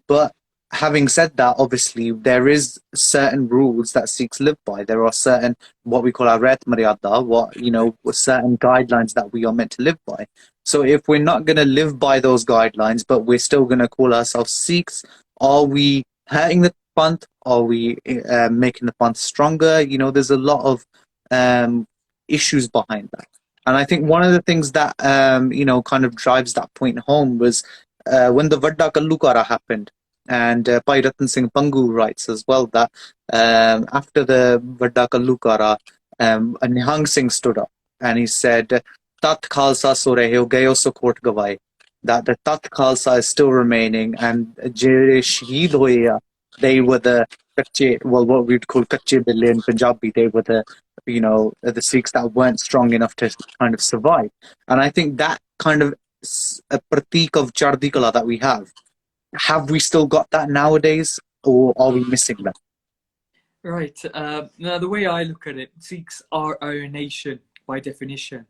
But having said that, obviously there is certain rules that Sikhs live by. There are certain, what we call our ret maryada, certain guidelines that we are meant to live by. So if we're not going to live by those guidelines, but we're still going to call ourselves Sikhs, are we hurting the Panth? Are we making the Panth stronger? There's a lot of issues behind that. And I think one of the things that kind of drives that point home was when the Vadda Kallukara happened. And Pai Ratan Singh Pangu writes as well that after the Vadda Kallukara, a Nihang Singh stood up and he said, Tat Khalsa so rahe ho gayo so khot gawai. That the Tat Khalsa is still remaining, and Jere Shaheed hoye a, they were the Kache, well, what we'd call Kache Bille in Punjabi. They were the Sikhs that weren't strong enough to kind of survive. And I think that kind of a pratik of Chardi Kala that we have we still got that nowadays, or are we missing that? Right. Now, the way I look at it, Sikhs are our nation by definition.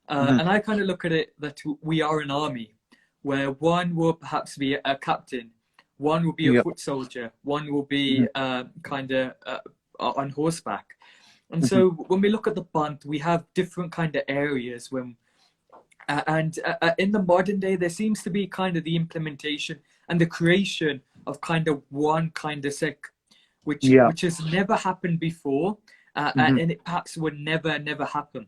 Hmm. And I kind of look at it that we are an army, where one will perhaps be a captain, one will be a Yeah. foot soldier, one will be Hmm. kind of on horseback. And Hmm. so when we look at the Panth, we have different kind of areas and in the modern day, there seems to be kind of the implementation and the creation of kind of one kind of Sikh, which Yeah. which has never happened before, Hmm. and it perhaps would never happen.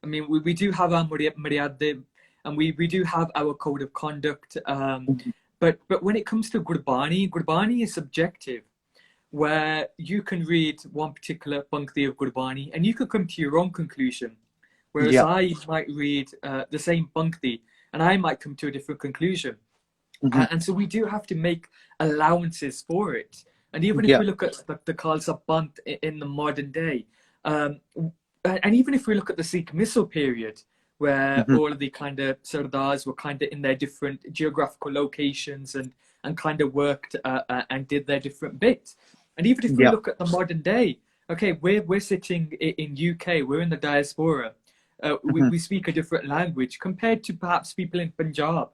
I mean, we do have our Maryad, and we do have our code of conduct, but when it comes to Gurbani is subjective, where you can read one particular Pankti of Gurbani and you can come to your own conclusion. Whereas Yeah. I might read the same Pankti and I might come to a different conclusion. Hmm. And so we do have to make allowances for it. And even if Yeah. we look at the Khalsa Panth in the modern day, and even if we look at the Sikh Missile period, where Hmm. all of the kind of Sardars were kind of in their different geographical locations and kind of worked and did their different bits. And even if we Yeah. look at the modern day, okay, we're sitting in UK, we're in the diaspora, Hmm. we speak a different language compared to perhaps people in Punjab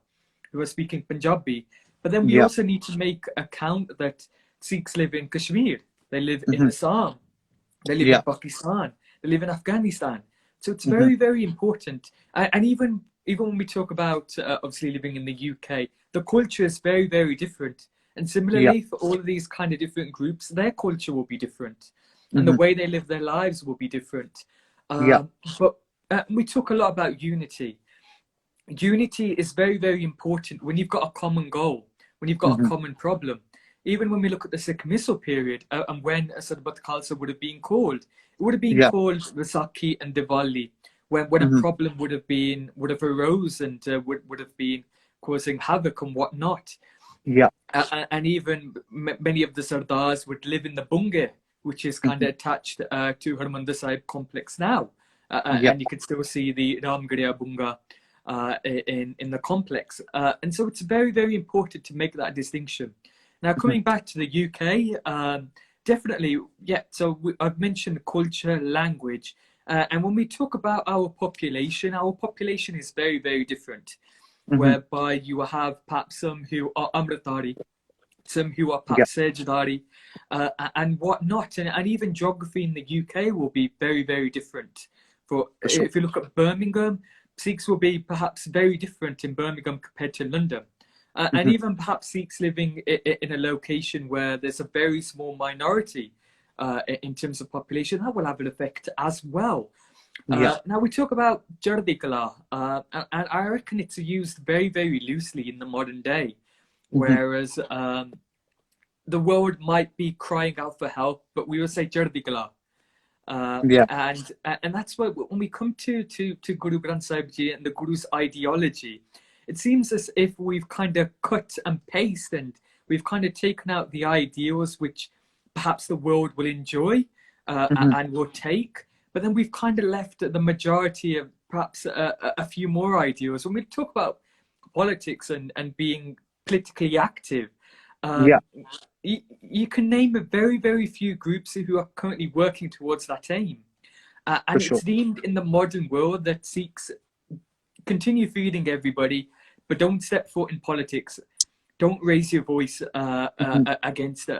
who are speaking Punjabi. But then we Yeah. also need to make account that Sikhs live in Kashmir, they live in Hmm. Assam, they live in Yeah. Pakistan, they live in Afghanistan. So it's Hmm. very important. And even when we talk about obviously living in the UK, the culture is very different. And Yeah. similarly, for all of these kind of different groups, their culture will be different, and the Hmm. way they live their lives will be different. Yeah. But we talk a lot about unity. Unity is very important when you've got a common goal, when you've got a Hmm. common problem. Even when we look at the Sikh Missile period and when Sarbat Khalsa would have been called, it would have been Yeah. called Vaisakhi and Diwali, when a Hmm. problem would have arose and would have been causing havoc and whatnot. Yeah. And even many of the Sardars would live in the Bunge, which is kind Hmm. of attached to Harmandir Sahib complex now. Yeah. and you can still see the Ramgarhya Bunga in the complex. And so it's very, very important to make that distinction. Now, coming back to the UK, definitely, yeah, so I've mentioned culture, language, and when we talk about our population is very, very different, whereby you have perhaps some who are Amritari, some who are Yeah. perhaps Sejadari, and whatnot, and even geography in the UK will be very, very different. For sure. If you look at Birmingham, Sikhs will be perhaps very different in Birmingham compared to London. And even perhaps Sikhs living in a location where there's a very small minority in terms of population, that will have an effect as well. Yeah. Now we talk about Jardi Kala, and I reckon it's used very, very loosely in the modern day, whereas the world might be crying out for help, but we will say Jardi Kala. Yeah. And that's why when we come to Guru Granth Sahib Ji and the Guru's ideology, it seems as if we've kind of cut and paste, and we've kind of taken out the ideals which perhaps the world will enjoy and will take, but then we've kind of left the majority of perhaps a few more ideals. When we talk about politics and being politically active, Yeah. you can name a very, very few groups who are currently working towards that aim. For And sure. it's deemed in the modern world that Sikhs continue feeding everybody, but don't step foot in politics. Don't raise your voice against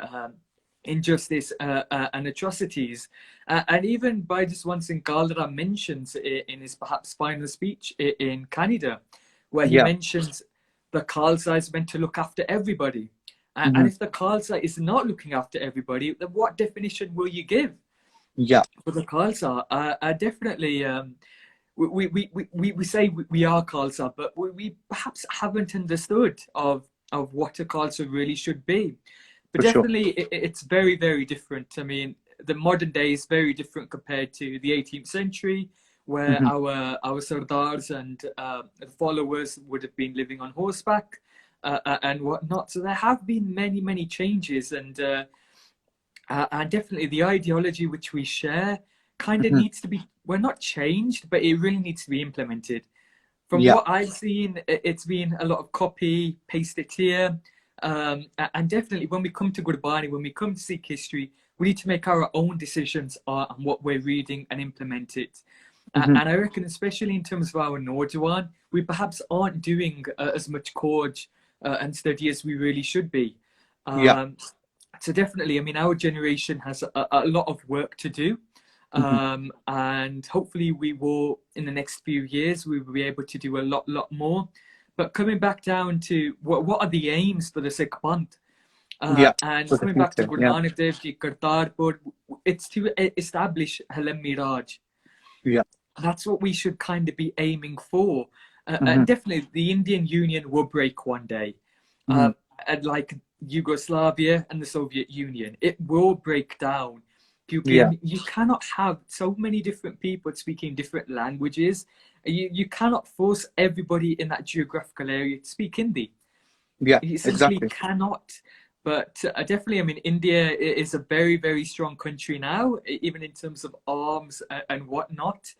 injustice and atrocities. And even by just one thing Kaldara mentions in his perhaps final speech in Canada, where he mentions the Khalsa is meant to look after everybody. And if the Khalsa is not looking after everybody, then what definition will you give? Yeah. For the Khalsa, definitely, we say we are Khalsa, but we perhaps haven't understood of what a Khalsa really should be. But For sure. definitely, it's very, very different. I mean, the modern day is very different compared to the 18th century, where our Sardars and followers would have been living on horseback and whatnot. So there have been many, many changes, and definitely the ideology which we share kind of needs to be, well, not changed, but it really needs to be implemented. From what I've seen, it's been a lot of copy, paste it here. And definitely when we come to Gurbani, when we come to Sikh history, we need to make our own decisions on what we're reading and implement it. And I reckon, especially in terms of our Naujawan, we perhaps aren't doing as much Qur'an and study as we really should be. So definitely, I mean, our generation has a lot of work to do. And hopefully we will, in the next few years, we will be able to do a lot more. But coming back down to what are the aims for the Sikh Panth? And coming back to Guru Nanak Dev Ji, Kartarpur, it's to establish Halim Miraj. That's what we should kind of be aiming for. And definitely the Indian Union will break one day. And like Yugoslavia and the Soviet Union, it will break down. You cannot have so many different people speaking different languages. You cannot force everybody in that geographical area to speak Hindi. You simply cannot. But definitely, I mean, India is a very, very strong country now, even in terms of arms and whatnot.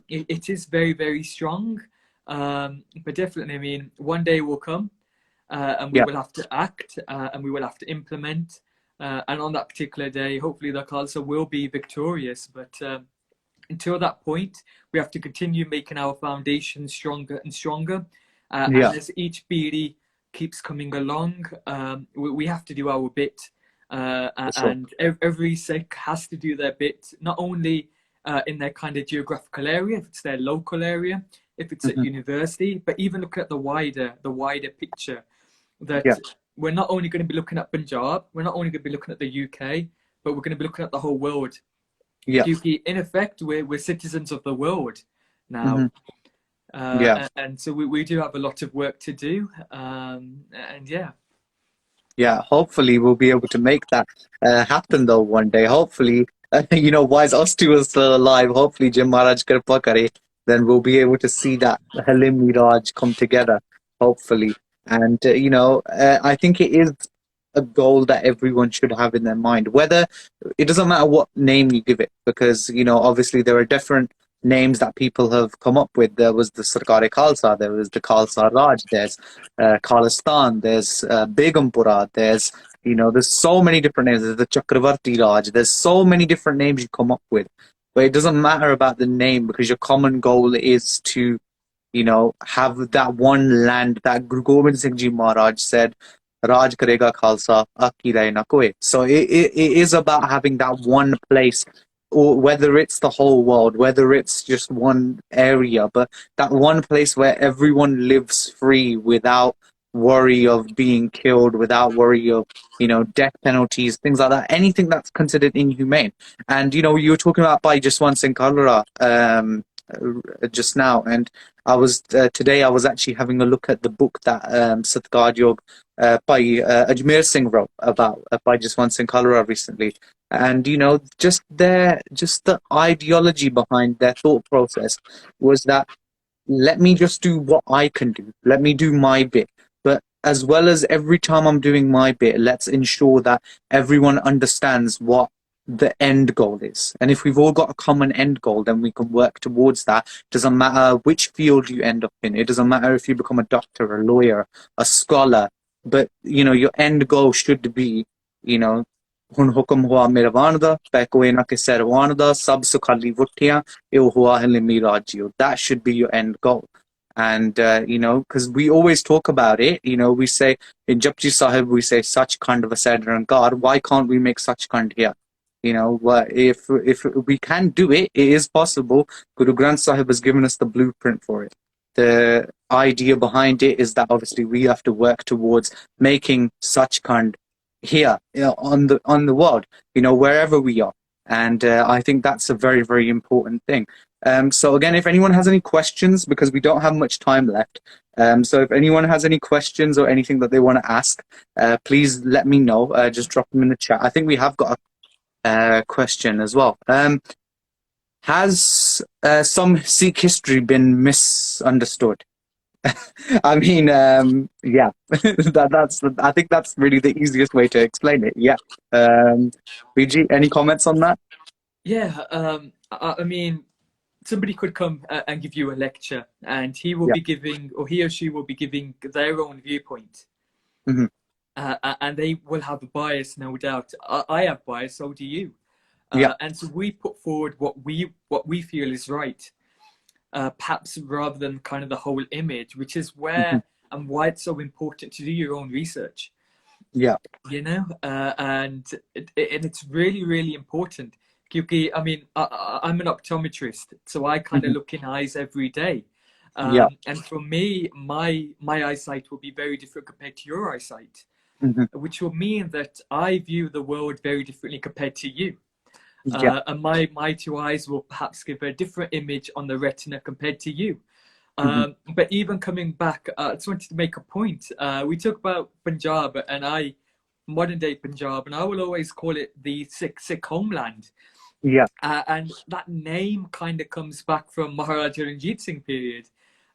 It is very, very strong. But definitely, I mean, one day will come and we will have to act and we will have to implement. And on that particular day, hopefully the Khalsa will be victorious. But until that point, we have to continue making our foundation stronger and stronger. And as each Piri keeps coming along, we have to do our bit. And every Sikh has to do their bit, not only in their kind of geographical area, if it's their local area, if it's at university, but even look at the wider picture. That we're not only going to be looking at Punjab, we're not only going to be looking at the UK, but we're going to be looking at the whole world. In effect, we're citizens of the world now. And so we do have a lot of work to do. Hopefully we'll be able to make that happen though one day. Hopefully, while us two are still alive, hopefully Jim Maharaj Kripa Kare, then we'll be able to see that Halim Miraj come together, hopefully. And, I think it is a goal that everyone should have in their mind, whether it doesn't matter what name you give it, because, obviously there are different names that people have come up with. There was the Sarkar-e Khalsa, there was the Khalsa Raj, there's Khalistan, there's Begumpura, there's there's so many different names. There's the Chakravarti Raj. There's so many different names you come up with, but it doesn't matter about the name because your common goal is to have that one land that Guru Gobind Singh Ji Maharaj said, Raj karega Khalsa, aki rahe na koi. So it is about having that one place, or whether it's the whole world, whether it's just one area, but that one place where everyone lives free without worry of being killed, without worry of, death penalties, things like that, anything that's considered inhumane. And, you were talking about Bhai Jaswant Singh Kalra just now, and today I was actually having a look at the book that Satgad Yog by Ajmer Singh wrote about by Jaswant Singh Kalra recently, and just the ideology behind their thought process was that let me just do what I can do, let me do my bit, but as well as every time I'm doing my bit, let's ensure that everyone understands what the end goal is. And if we've all got a common end goal, then we can work towards that. Doesn't matter which field you end up in. It doesn't matter if you become a doctor, a lawyer, a scholar, but your end goal should be, ਹੁਣ ਹੁਕਮ ਹੋਆ ਮਿਹਰਬਾਨ ਦਾ ਪੈ ਕੋਏ ਨਾ ਕਿਸੇ ਰਵਾਨ ਦਾ ਸਭ ਸੁਖਾਲੀ ਵੁੱਠੀਆਂ ਇਹ ਹੋਆ ਹੈ ਲਿਮੀ ਰਾਜਿਓ. That should be your end goal. And because we always talk about it, we say in Japji Sahib, we say Sachkhand Vasedra and God. Why can't we make Sachkhand here? If we can do it, it is possible. Guru Granth Sahib has given us the blueprint for it. The idea behind it is that obviously we have to work towards making Sachkhand here, on the world, wherever we are. And I think that's a very, very important thing. So again, if anyone has any questions, because we don't have much time left, so if anyone has any questions or anything that they want to ask, please let me know. Just drop them in the chat. I think we have got a question as well. Has some Sikh history been misunderstood? I mean, yeah, I think that's really the easiest way to explain it. Yeah. BG, any comments on that? Yeah, I mean, somebody could come and give you a lecture, and he will be giving, or he or she will be giving their own viewpoint. Mm-hmm. And they will have a bias, no doubt. I have bias, so do you. And so we put forward what we feel is right, perhaps rather than kind of the whole image, which is where and why it's so important to do your own research. Yeah. And it's really, really important. I mean, I'm an optometrist, so I kind of look in eyes every day. And for me, my eyesight will be very different compared to your eyesight, which will mean that I view the world very differently compared to you. And my two eyes will perhaps give a different image on the retina compared to you. But even coming back, I just wanted to make a point. We talk about Punjab and modern day Punjab, and I will always call it the Sikh homeland. And that name kind of comes back from Maharaja Ranjit Singh period.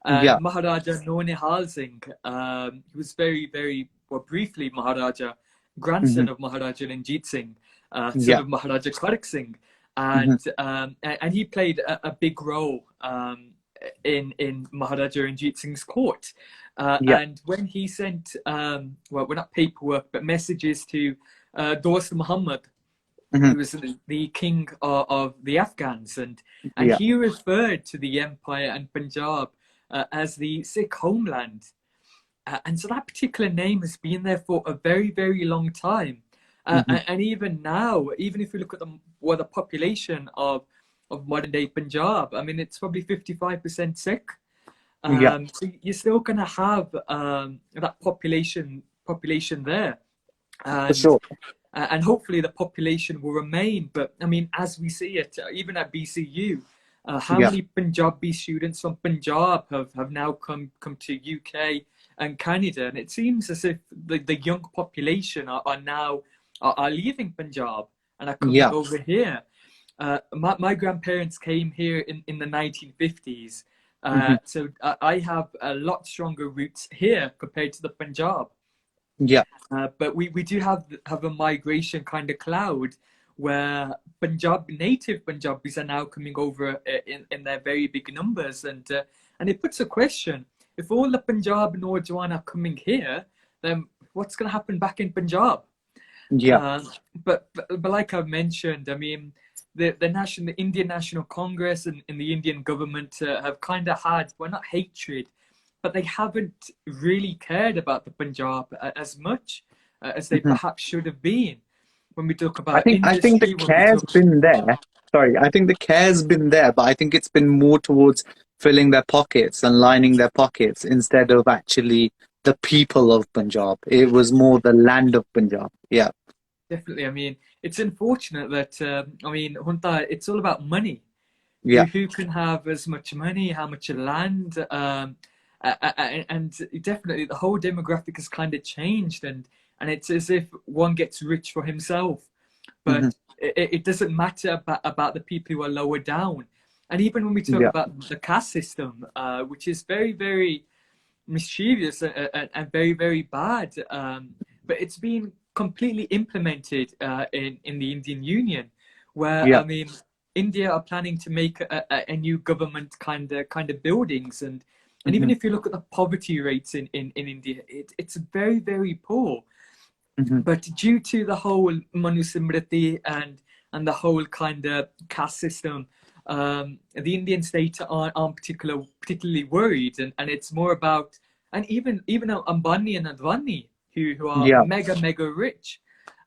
Maharaja Nonihal Singh, he was very, very, well, briefly Maharaja, grandson of Maharaja Ranjit Singh, son of Maharaja Karak Singh. And he played a big role in Maharaja Ranjit Singh's court. And when he sent, well, not paperwork, but messages to Dost Muhammad, who was the king of the Afghans, and he referred to the empire and Punjab as the Sikh homeland. And so that particular name has been there for a very, very long time. And even now, even if you look at the population of modern day Punjab, I mean, it's probably 55% Sikh. So you're still going to have that population there. For sure. And hopefully the population will remain. But I mean, as we see it, even at BCU, how many Punjabi students from Punjab have now come to UK and Canada? And it seems as if the young population are now leaving Punjab and are coming over here. My grandparents came here in the 1950s. So I have a lot stronger roots here compared to the Punjab. But we do have a migration kind of cloud where native Punjabis are now coming over in their very big numbers, and it puts a question: if all the Punjab Naujawan are coming here, then what's going to happen back in Punjab? Yeah. But like I've mentioned, I mean, the Indian National Congress and the Indian government have kind of had, well, not hatred, but they haven't really cared about the Punjab as much as they Mhm. perhaps should have been. When we talk I about think the industry, when we care's talk, been there. Sorry, I think the care's been there, but I think it's been more towards filling their pockets and lining their pockets instead of actually the people of Punjab. It was more the land of Punjab. Yeah. definitely, I mean, it's unfortunate that I mean, Hunta, it's all about money. Yeah. Who can have as much money, how much land, and definitely the whole demographic has kind of changed, and it's as if one gets rich for himself, Hmm. but it doesn't matter about the people who are lower down. And even when we talk Yeah. about the caste system, which is very, very mischievous and very, very bad, but it's been completely implemented in the Indian Union, where Yeah. I mean, India are planning to make a new government kind of buildings, and even Hmm. if you look at the poverty rates in India, it's very, very poor. Hmm. But due to the whole Manusimriti and the whole kind of caste system, the Indian state aren't particularly worried, and it's more about, and even Ambani and Advani who are Yeah. mega rich,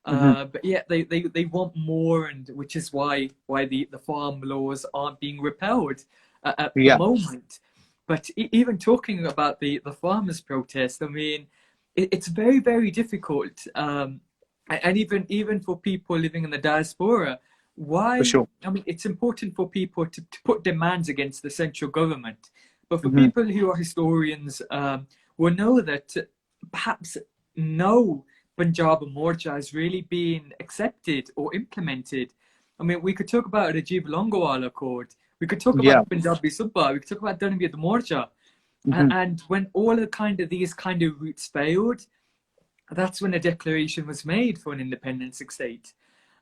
Hmm. but yeah, they want more, and which is why the farm laws aren't being repealed at the Yeah. moment. But even talking about the farmers' protest, I mean, it's very, very difficult, and even for people living in the diaspora. For Why? sure. I mean, it's important for people to put demands against the central government, but for Hmm. people who are historians, will know that perhaps no Punjab Morcha has really been accepted or implemented. I mean, we could talk about Rajiv Longowal Accord, we could talk about Yeah. the Punjabi Subba, we could talk about Dhanvir Morcha, Hmm. and when all of these kind of routes failed, that's when a declaration was made for an independent state.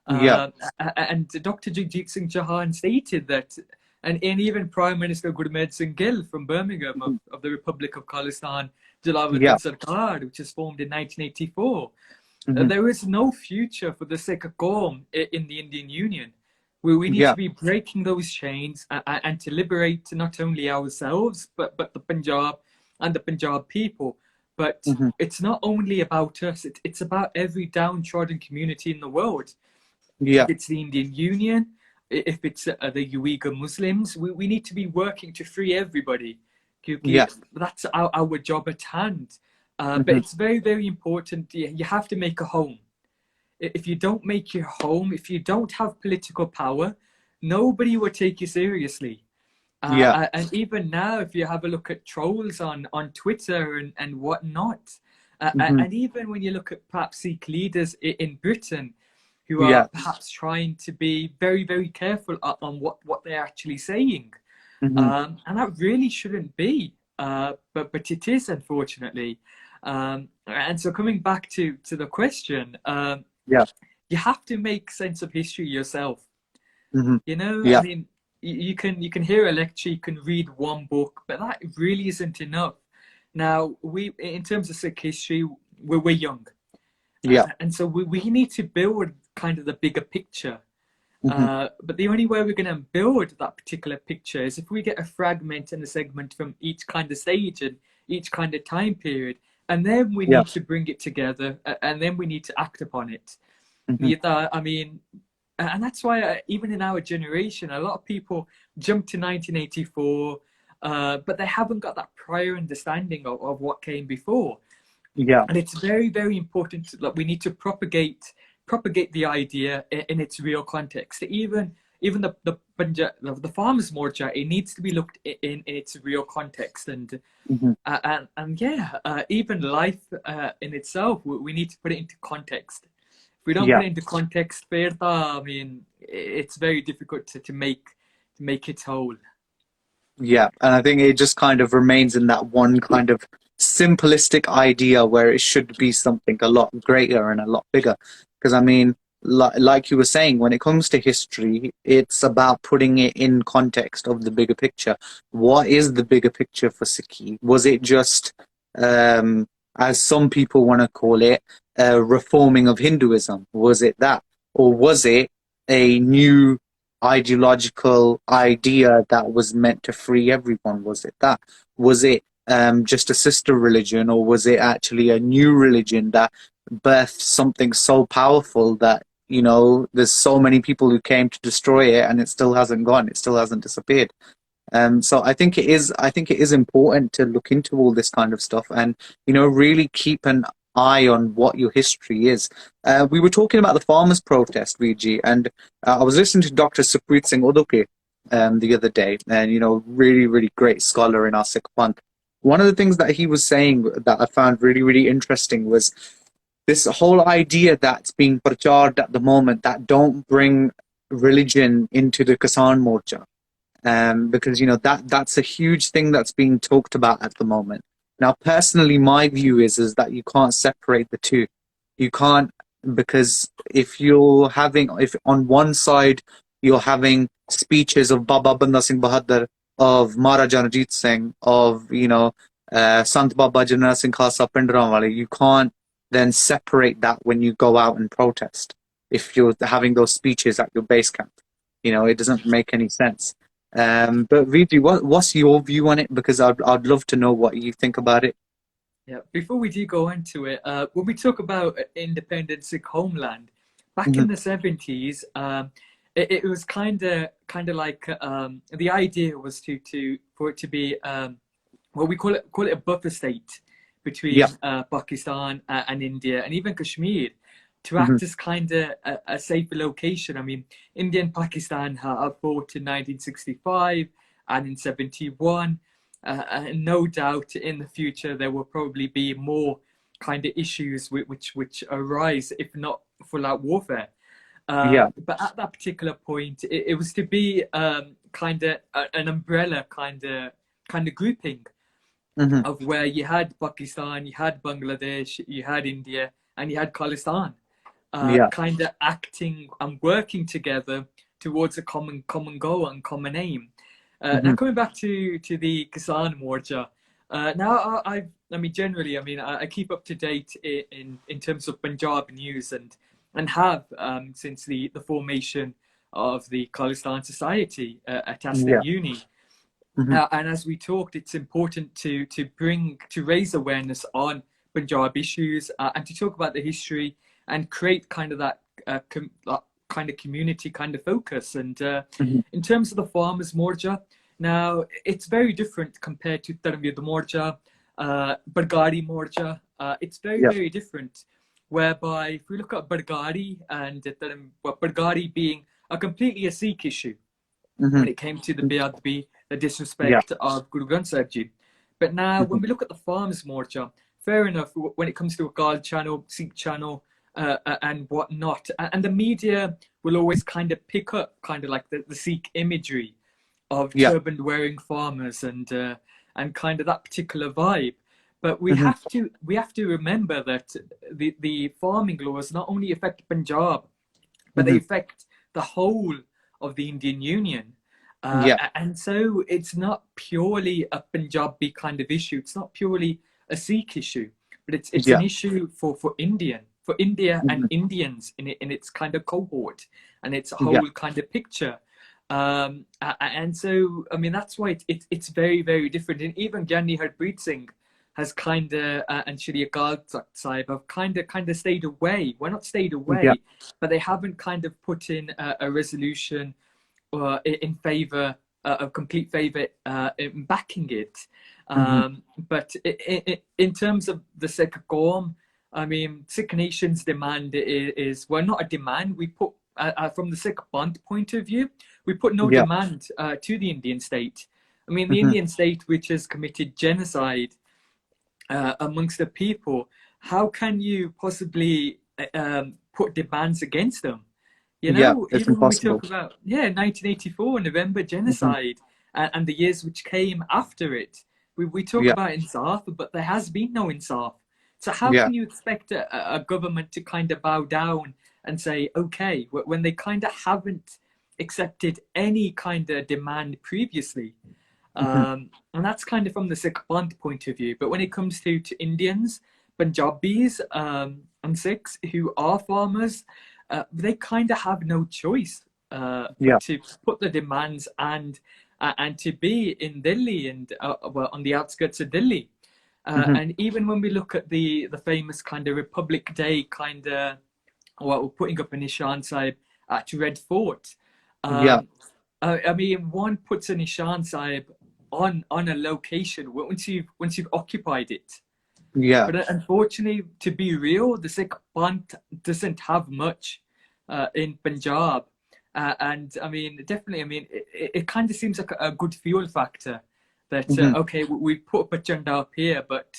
Yeah. And Dr. Jagjit Singh Chauhan stated that, and even Prime Minister Gurmeet Singh Gill from Birmingham Hmm. of the Republic of Khalistan, Yeah. Jalaluddin Sarkar, which was formed in 1984, Hmm. there is no future for the Sikh Qaum in the Indian Union. We need Yeah. to be breaking those chains and to liberate not only ourselves, but the Punjab and the Punjab people. But Hmm. it's not only about us, it's about every downtrodden community in the world. Yeah. If it's the Indian Union, if it's the Uyghur Muslims, we need to be working to free everybody. Yeah. That's our job at hand. But Hmm. it's very, very important. You have to make a home. If you don't make your home, if you don't have political power, nobody will take you seriously. Yeah. And even now, if you have a look at trolls on Twitter and whatnot, Hmm. and even when you look at perhaps Sikh leaders in Britain who Yeah. are perhaps trying to be very, very careful on what they're actually saying, Hmm. and that really shouldn't be, but it is, unfortunately. And so coming back to the question, Yeah. you have to make sense of history yourself. Hmm. You know, I Yeah. mean, you can hear a lecture, you can read one book, but that really isn't enough. Now, we in terms of Sikh history, we're young, Yeah. and so we need to build kind of the bigger picture. Hmm. But the only way we're going to build that particular picture is if we get a fragment and a segment from each kind of stage and each kind of time period, and then we Yeah. need to bring it together, and then we need to act upon it. Hmm. I mean, and that's why even in our generation, a lot of people jump to 1984, but they haven't got that prior understanding of what came before. Yeah. And it's very, very important that we need to propagate the idea in its real context. Even the farmers' morcha, it needs to be looked in its real context, Hmm. and yeah, even life in itself, we need to put it into context. If we don't Yeah. put it into context, I mean, it's very difficult to make it whole. Yeah, and I think it just kind of remains in that one kind of simplistic idea where it should be something a lot greater and a lot bigger. Because I mean, like you were saying, when it comes to history, it's about putting it in context of the bigger picture. What is the bigger picture for Sikhi? Was it just, um, as some people want to call it, reforming of Hinduism? Was it that? Or was it a new ideological idea that was meant to free everyone? Was it that? Was it just a sister religion, or was it actually a new religion that birthed something so powerful that, you know, there's so many people who came to destroy it and it still hasn't gone, it still hasn't disappeared? So I think it is important to look into all this kind of stuff and, you know, really keep an eye on what your history is. We were talking about the farmers' protest, VG, and I was listening to Dr. Sukhpreet Singh Udupi the other day, and, you know, really, really great scholar in our Sikh Panth. One of the things that he was saying that I found really, really interesting was this whole idea that's being pracharred at the moment, that don't bring religion into the Kisan Morcha, because, you know, that's a huge thing that's being talked about at the moment. Now, personally, my view is that you can't separate the two. You can't, because if on one side you're having speeches of Baba Banda Singh Bahadur, of Maharaja Ranjit Singh, of, you know, Sant Baba Janara Singh Khasa Pindranwale, you can't then separate that when you go out and protest. If you're having those speeches at your base camp, you know, it doesn't make any sense. But Vijay, what's your view on it? Because I'd love to know what you think about it. Yeah, before we do go into it, when we talk about independent Sikh homeland, back Hmm. in the 70s, it was kind of like the idea was for it to be well, we call it a buffer state Yeah. between Pakistan and India and even Kashmir, to Hmm. act as kind of a safer location. I mean, India and Pakistan have fought in 1965 and in 71. And no doubt in the future there will probably be more kind of issues which arise if not full out warfare. Yeah. But at that particular point, it was to be kind of an umbrella kind of grouping Hmm. of where you had Pakistan, you had Bangladesh, you had India, and you had Khalistan, Yeah. kind of acting and working together towards a common goal and common aim. Now Hmm. coming back to the Kisan Morcha, now I mean generally, I mean I keep up to date in terms of Punjab news and have since the formation of the Khalistan Society at Aston Yeah. Uni. Hmm. And as we talked, it's important to raise awareness on Punjab issues and to talk about the history and create kind of that kind of community kind of focus. And Hmm. in terms of the farmers morja, now it's very different compared to Tarmiyad Morja, Bargari Morja. It's Yeah. very different. Whereby if we look at Bargari and Bargari being completely a Sikh issue Hmm. when it came to the Beadbi, the Yeah. disrespect of Guru Granth Sahib Ji. But now, Hmm. when we look at the Farmers Morcha, fair enough, when it comes to a God channel, Sikh channel, and whatnot, and the media will always kind of pick up kind of like the Sikh imagery of Yeah. turban wearing farmers and kind of that particular vibe. But Hmm. we have to remember that the farming laws not only affect Punjab, but they Hmm. affect the whole of the Indian Union. Yeah. And so it's not purely a Punjabi kind of issue. It's not purely a Sikh issue, but it's an Yeah. issue for India and Hmm. Indians in its kind of cohort and its Yeah. whole kind of picture. And so, I mean, that's why it's very different. And even Gyani Harpreet Singh has kind of, and Shri Akal Takht Sahib have kind of stayed away. Well, not stayed Yeah. away, but they haven't kind of put in a resolution in favor of complete favor in backing it. Hmm. But in terms of the Sikh Qawm, I mean, Sikh Nation's demand is well, not a demand. We put from the Sikh Panth point of view, we put no Yeah. demand to the Indian state. I mean, the Hmm. Indian state, which has committed genocide amongst the people, how can you possibly put demands against them? You Yeah. know, It's even when we impossible. talk about 1984 November Hmm. genocide and the years which came after it, we talk Yeah. about insaf, but there has been no insaf. So how Yeah. can you expect a government to kind of bow down and say, okay, when they kind of haven't accepted any kind of demand previously? Hmm. And that's kind of from the Sikh Panth point of view. But when it comes to Indians, Punjabis, and Sikhs who are farmers, they kind of have no choice Yeah. but to put the demands and to be in Delhi and well, on the outskirts of Delhi. Hmm. And even when we look at the famous kind of Republic Day kind of, well, putting up a Nishan Sahib at Red Fort, Yeah. um, I mean, one puts a Nishan Sahib on a location once you've occupied it. Yeah. But unfortunately, to be real, the Sikh Panth doesn't have much in Punjab. And I mean, definitely, I mean, it kind of seems like a good fuel factor that, Hmm. okay, we put up a chanda up here, but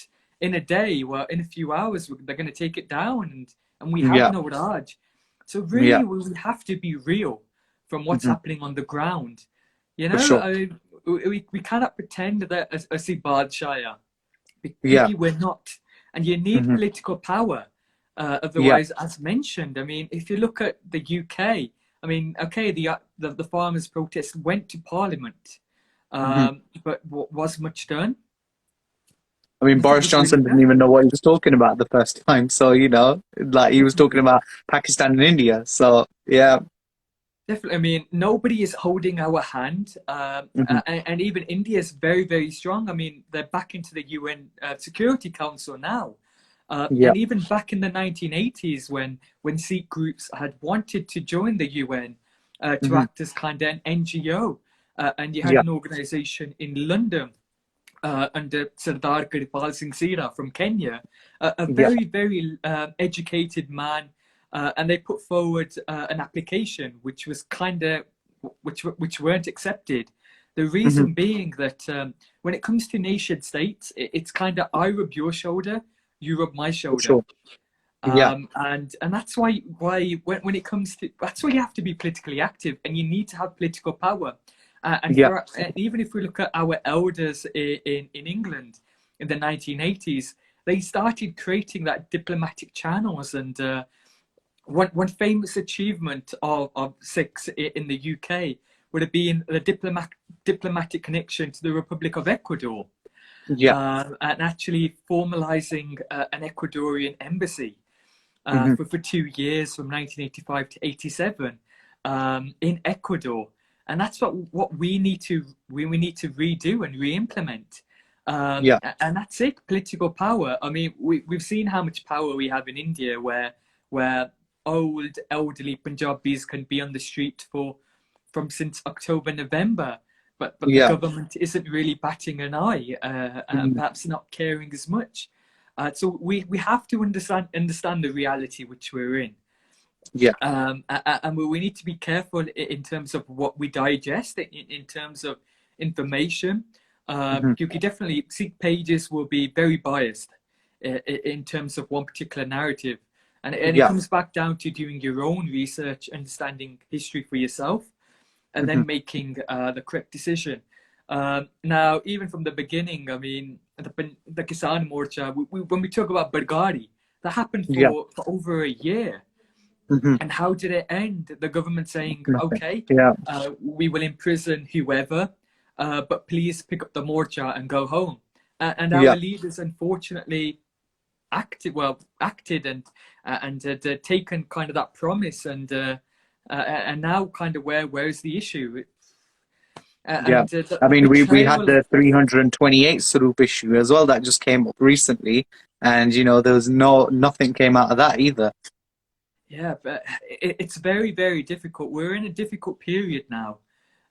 in a day, well, in a few hours, they're going to take it down and we have Yeah. no Raj. So Yeah. really, we have to be real from what's Hmm. happening on the ground. You For know, sure. I mean, we cannot pretend that as a Badshaya, Yeah. because we're not. And you need Hmm. political power. Yeah. Otherwise, as mentioned, I mean, if you look at the UK, I mean, okay, the farmers' protest went to Parliament, Hmm. but was much done? I mean, Nothing Boris was really Johnson didn't done. even know what he was talking about the first time. So, like he was talking Definitely. about Pakistan and India. So, yeah. Definitely. I mean, nobody is holding our hand. Hmm. And even India is very, very strong. I mean, they're back into the UN Security Council now. Yeah. And even back in the 1980s, when Sikh groups had wanted to join the UN to Hmm. act as kind of an NGO, and you had Yeah. an organization in London under Sardar Kirpal Singh Sira from Kenya, a Yeah. very, very educated man, and they put forward an application which was kind of which weren't accepted. The Hmm. reason being that when it comes to nation states, it's kind of I rub your shoulder, you rub my For shoulder. sure. Yeah. And that's why when it comes to, that's why you have to be politically active and you need to have political power. Yeah. And even if we look at our elders in England in the 1980s, they started creating that diplomatic channels. And one famous achievement of Sikhs in the UK would have been the diplomatic connection to the Republic of Ecuador, Yeah. and actually formalizing an Ecuadorian embassy Hmm. for 2 years from 1985 to 87 in Ecuador. And that's what we need to redo and re-implement. Yeah. And that's it, political power. I mean, we've seen how much power we have in India, where old elderly Punjabis can be on the street from since October, November, but the Yeah. government isn't really batting an eye, and Hmm. perhaps not caring as much. So we have to understand the reality which we're in, Yeah. and we need to be careful in terms of what we digest in terms of information. Hmm. You could definitely Sikh pages will be very biased in terms of one particular narrative, and it Yeah. comes back down to doing your own research, understanding history for yourself, and Hmm. then making the correct decision. Now, even from the beginning, I mean, the Kisan Morcha, when we talk about Bargari, that happened Yeah. for over a year. Hmm. And how did it end? The government saying, Nothing. okay, Yeah. we will imprison whoever, but please pick up the morcha and go home. And our Yeah. leaders, unfortunately, acted and had taken kind of that promise, and now kind of where's the issue? Yeah. And I the mean, we had betrayal. the 328 Sarup issue as well that just came up recently, and there was nothing came out of that either. Yeah, but it's very, very difficult. We're in a difficult period now,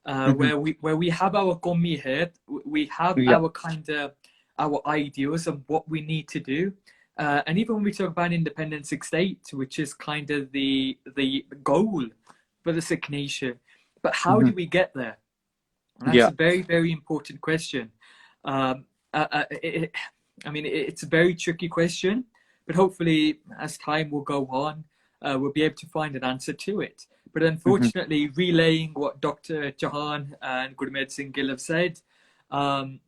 Hmm. where we have our Qawmi head, we have Yeah. our kind of our ideals of what we need to do, and even when we talk about independent Sikh state, which is kind of the goal for the Sikh nation, but how Hmm. do we get there? And that's Yeah. a very, very important question. Um, I mean, it's a very tricky question, but hopefully, as time will go on, we'll be able to find an answer to it. But Hmm. unfortunately, relaying what Dr. Jahan and Gurmeet Singh Gill have said, um,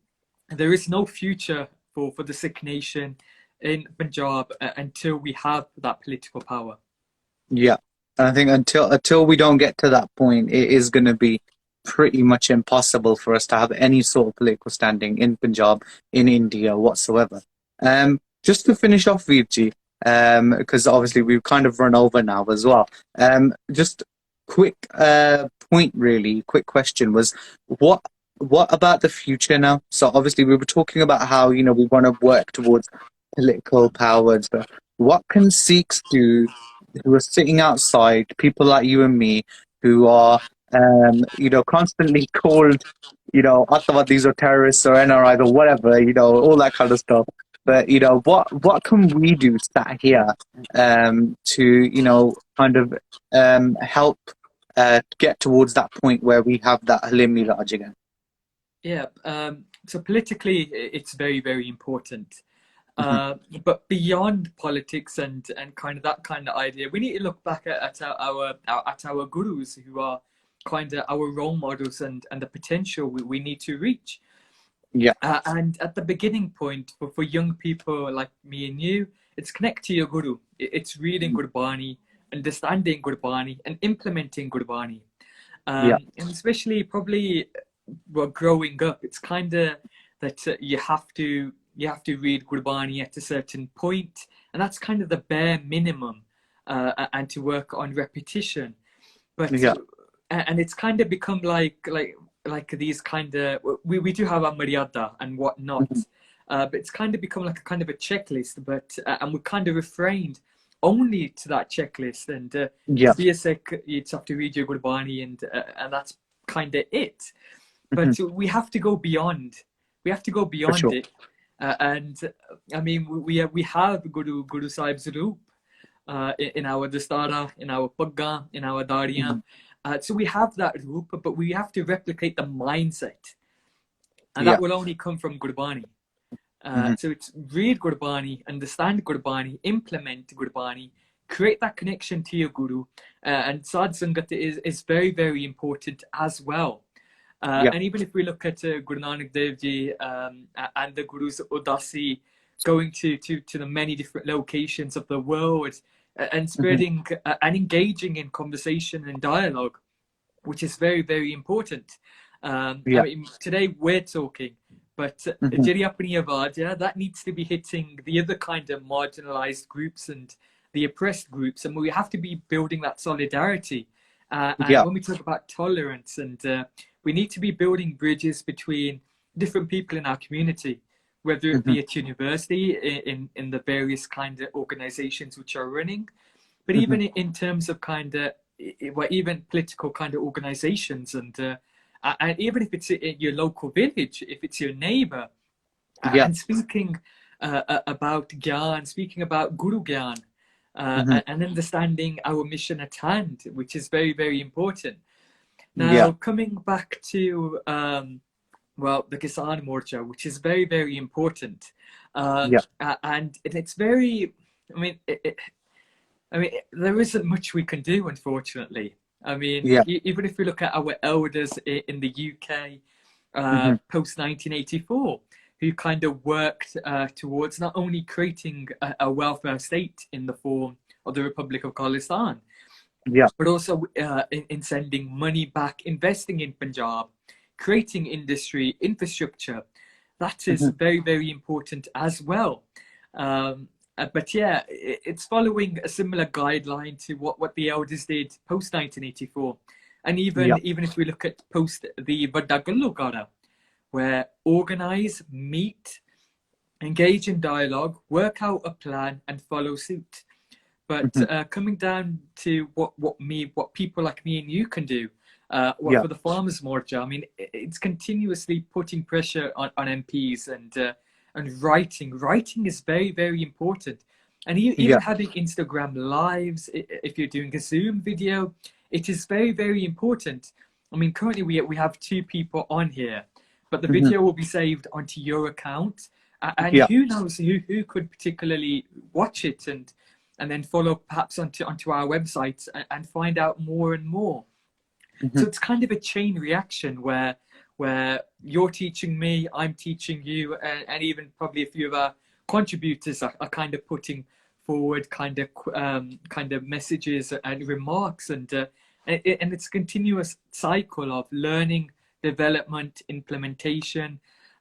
there is no future for the Sikh nation in Punjab until we have that political power. Yeah. And I think until we don't get to that point, it is going to be pretty much impossible for us to have any sort of political standing in Punjab, in India whatsoever. Just to finish off, Veerji, because obviously we've kind of run over now as well. Just quick point, really, quick question was what what about the future now? So obviously we were talking about how, we want to work towards political powers, but what can Sikhs do who are sitting outside, people like you and me, who are, constantly called, Atavadis or terrorists or NRIs or whatever, all that kind of stuff. But, what can we do sat here to, kind of help get towards that point where we have that Halim Miraj again? Yeah, so politically, it's very, very important. Hmm. But beyond politics and kind of that kind of idea, we need to look back at our gurus who are kind of our role models and the potential we need to reach. Yeah. And at the beginning point for young people like me and you, it's connect to your guru. It's reading Gurbani, understanding Gurbani, and implementing Gurbani. Yeah. And especially probably well, growing up, it's kind of that you have to read Gurbani at a certain point, and that's kind of the bare minimum, and to work on repetition. But Yeah. and it's kind of become like these kind of we do have a maryada and whatnot, Hmm. but it's kind of become like a kind of a checklist. But and we're kind of refrained only to that checklist. And to Yeah. be a Sikh, you just have to read your Gurbani, and that's kind of it. Hmm. But we have to go beyond. We have to go For beyond sure. it. And I mean, we have Guru Sahib's Roop in our Dastara, in our Pagga, in our Hmm. Dariya. So we have that Roop, but we have to replicate the mindset. And that Yeah. will only come from Gurbani. Hmm. So it's read Gurbani, understand Gurbani, implement Gurbani, create that connection to your Guru. And Sad Sangat is very, very important as well. Yeah. And even if we look at Guru Nanak Dev Ji and the Guru's Udasi, going to the many different locations of the world and Hmm. spreading and engaging in conversation and dialogue, which is very, very important. I Yeah. mean, today we're talking, but Hmm. Jiri Apni Awaaz, yeah, that needs to be hitting the other kind of marginalized groups and the oppressed groups, and we have to be building that solidarity. And Yeah. when we talk about tolerance, and we need to be building bridges between different people in our community, whether it Hmm. be at university, in the various kind of organizations which are running, but Hmm. even in terms of kind of well, even political kind of organizations, and even if it's in your local village, if it's your neighbor, Yeah. and speaking about Gyan, speaking about Guru Gyan, Hmm. and understanding our mission at hand, which is very, very important. Yeah. Now, coming back to well, the Kisan Morcha, which is very, very important, Yeah. and it's very, I mean, there isn't much we can do, unfortunately. I mean, Yeah. even if we look at our elders in the UK Hmm. post 1984, who kind of worked towards not only creating a welfare state in the form of the Republic of Khalistan, Yeah. but also in sending money back, investing in Punjab, creating industry, infrastructure. That is Hmm. very, very important as well. But yeah, it's following a similar guideline to what the elders did post 1984. And Yeah. even if we look at post the Vadagallu Gara, where organize, meet, engage in dialogue, work out a plan, and follow suit. But Hmm. coming down to what people like me and you can do, what Yeah. for the farmers' mortgage, I mean, it's continuously putting pressure on MPs and writing. Writing is very, very important, and even Yeah. having Instagram lives, if you're doing a Zoom video, it is very, very important. I mean, currently we have two people on here, but the Hmm. video will be saved onto your account, and Yeah. who knows who could particularly watch it and then follow perhaps onto our website and find out more and more. Hmm. So it's kind of a chain reaction where you're teaching me, I'm teaching you, and even probably a few of our contributors are kind of putting forward kind of messages and remarks, and it's a continuous cycle of learning, development, implementation,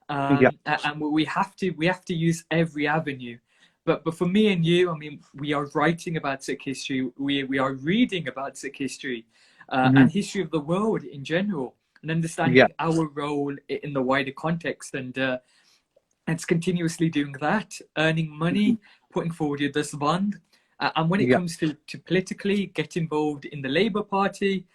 Yeah. and we have to use every avenue. But for me and you, I mean, we are writing about Sikh history, we are reading about Sikh history, Hmm. and history of the world in general, and Yeah. understanding our role in the wider context, and it's continuously doing that, earning Hmm. money, putting forward your dasband. And when it Yeah. comes to politically, get involved in the Labour Party,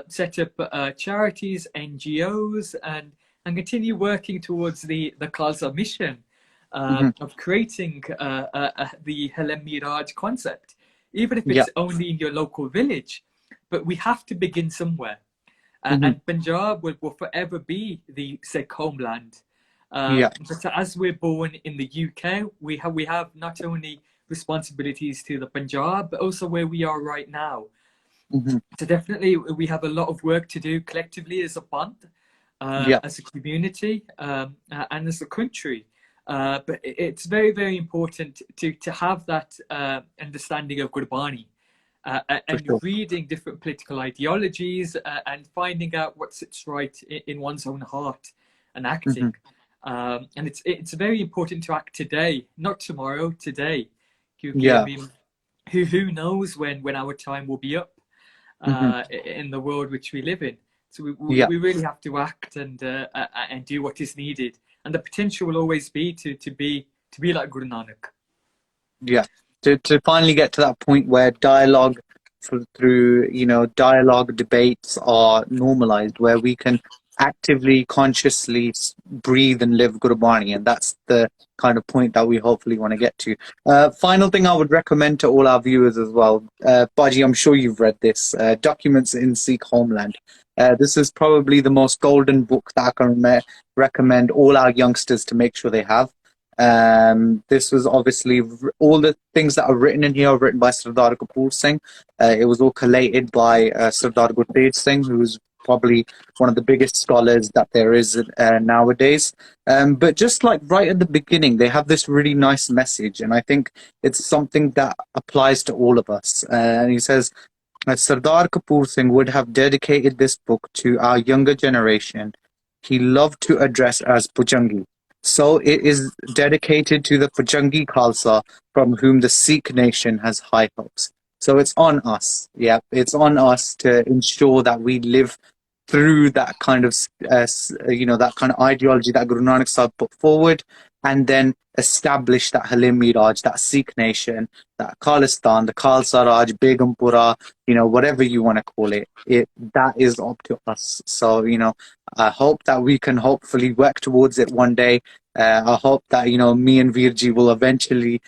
set up charities, NGOs, and continue working towards the Khalsa mission Hmm. of creating the Halem Miraj concept, even if Yeah. it's only in your local village. But we have to begin somewhere. Hmm. And Punjab will forever be the Sikh homeland. Yeah. But as we're born in the UK, we have not only responsibilities to the Punjab, but also where we are right now. Hmm. So definitely, we have a lot of work to do collectively as a band, Yeah. as a community, and as a country. But it's very, very important to have that understanding of Gurbani, For and sure. reading different political ideologies, and finding out what sits right in one's own heart, and Hmm. acting. And it's very important to act today, not tomorrow, today. I Yeah. mean, who knows when our time will be up Hmm. in the world which we live in. So Yeah. we really have to act and do what is needed. And the potential will always be to be like Guru Nanak. Yeah. To finally get to that point where dialogue through, dialogue debates are normalized, where we can actively, consciously breathe and live Gurbani. And that's the kind of point that we hopefully want to get to. Final thing I would recommend to all our viewers as well, Baji, I'm sure you've read this, Documents in Sikh Homeland. This is probably the most golden book that I can recommend all our youngsters to make sure they have. This was obviously all the things that are written in here are written by Sardar Kapoor Singh. It was all collated by Sardar Gurtej Singh, who is probably one of the biggest scholars that there is nowadays. But just like right at the beginning, they have this really nice message, and I think it's something that applies to all of us. And he says, Sardar Kapoor Singh would have dedicated this book to our younger generation. He loved to address as Pujangi. So it is dedicated to the Pujangi Khalsa from whom the Sikh nation has high hopes. So it's on us. Yeah, it's on us to ensure that we live through that kind of, that kind of ideology that Guru Nanak Sahib put forward, and then establish that Halim Miraj, that Sikh nation, that Khalistan, the Khalsa Raj, Begumpura, whatever you want to call it, that is up to us. So, I hope that we can hopefully work towards it one day. I hope that, me and Virji will eventually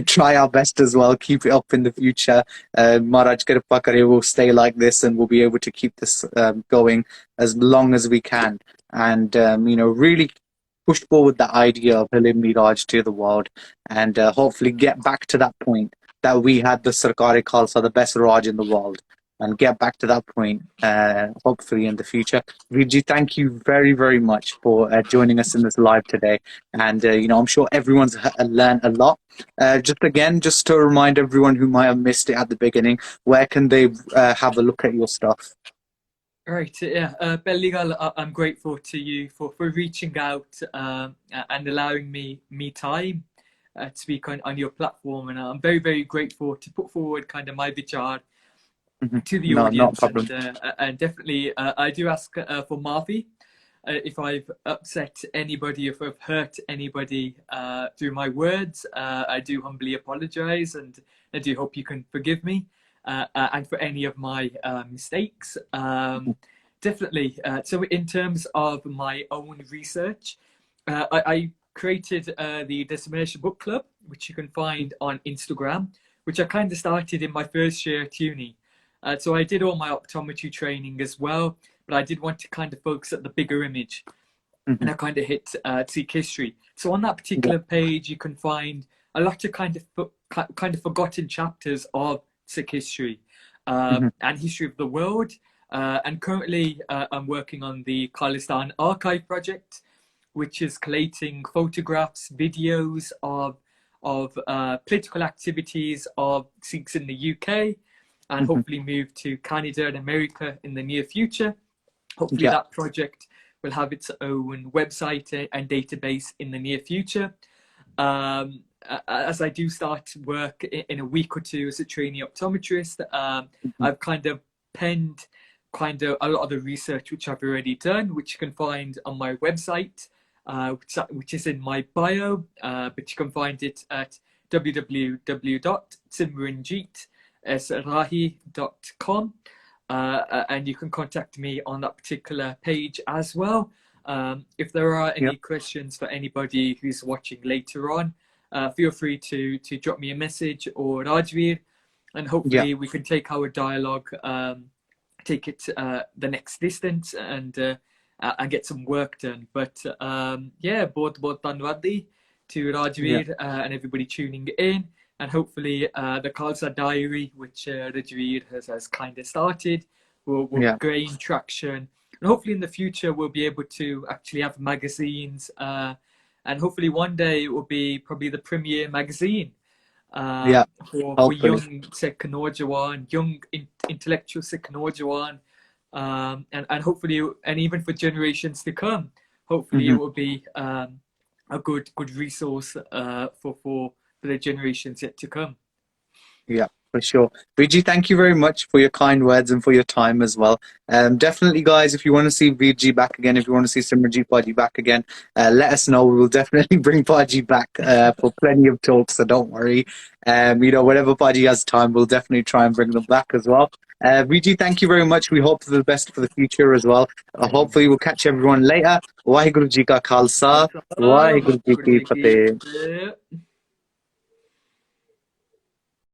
try our best as well, keep it up in the future. Maharaj Kripa Kare will stay like this and we'll be able to keep this going as long as we can. And, really push forward that idea of Halim Miraj to the world, and hopefully get back to that point that we had the Sarkari Khalsa, the best Raj in the world, and get back to that point, hopefully in the future. Viji, thank you very, very much for joining us in this live today. And, I'm sure everyone's learned a lot. Just to remind everyone who might have missed it at the beginning, where can they have a look at your stuff? Right, yeah. Belligal, I'm grateful to you for reaching out, and allowing me time to speak on your platform, and I'm very, very grateful to put forward kind of my vichar Mhm. to the No, not a audience, problem. and definitely I do ask for maafi if I've upset anybody, if I've hurt anybody through my words. I do humbly apologize, and I do hope you can forgive me, and for any of my mistakes. Definitely. So in terms of my own research, I created the Decimation Book Club, which you can find on Instagram, which I kind of started in my first year at uni. So I did all my optometry training as well, but I did want to kind of focus at the bigger image, Mhm. and I kind of hit Sikh history. So on that Yeah. particular page, you can find a lot of kind of forgotten chapters of Sikh history, Mhm. and history of the world. And currently, I'm working on the Khalistan Archive project, which is collating photographs, videos of of political activities of Sikhs in the UK, and hopefully move to Canada and America in the near future. Hopefully Yeah. that project will have its own website and database in the near future. As I do start work in a week or two as a trainee optometrist, I've kind of penned a lot of the research which I've already done, which you can find on my website, which is in my bio, but you can find it at www.simranjeetsrahi.com, and you can contact me on that particular page as well. If there are any questions for anybody who's watching later on, feel free to drop me a message or Rajveer, and hopefully we can take our dialogue, take it the next distance, and get some work done. But बहुत धन्यवाद to Rajveer and everybody tuning in, and hopefully the Khalsa Diary, which Rajveer has kind of started, will gain traction, and hopefully in the future we'll be able to actually have magazines, and hopefully one day it will be probably the premier magazine for young Sikh Naujawan, young intellectual Sikh Naujawan, and hopefully, and even for generations to come, hopefully it will be a good resource for the generations yet to come. Yeah, for sure. Virji, thank you very much for your kind words and for your time as well. Definitely, guys, if you want to see Virji back again, if you want to see Simranjeet Paji back again, let us know. We will definitely bring Paji back for plenty of talks, so don't worry. Whenever Paji has time, we'll definitely try and bring them back as well. Virji, thank you very much. We hope for the best for the future as well. Hopefully, we'll catch everyone later. Waheguru Ji Ka Khalsa, Waheguru Ji Ki Fateh.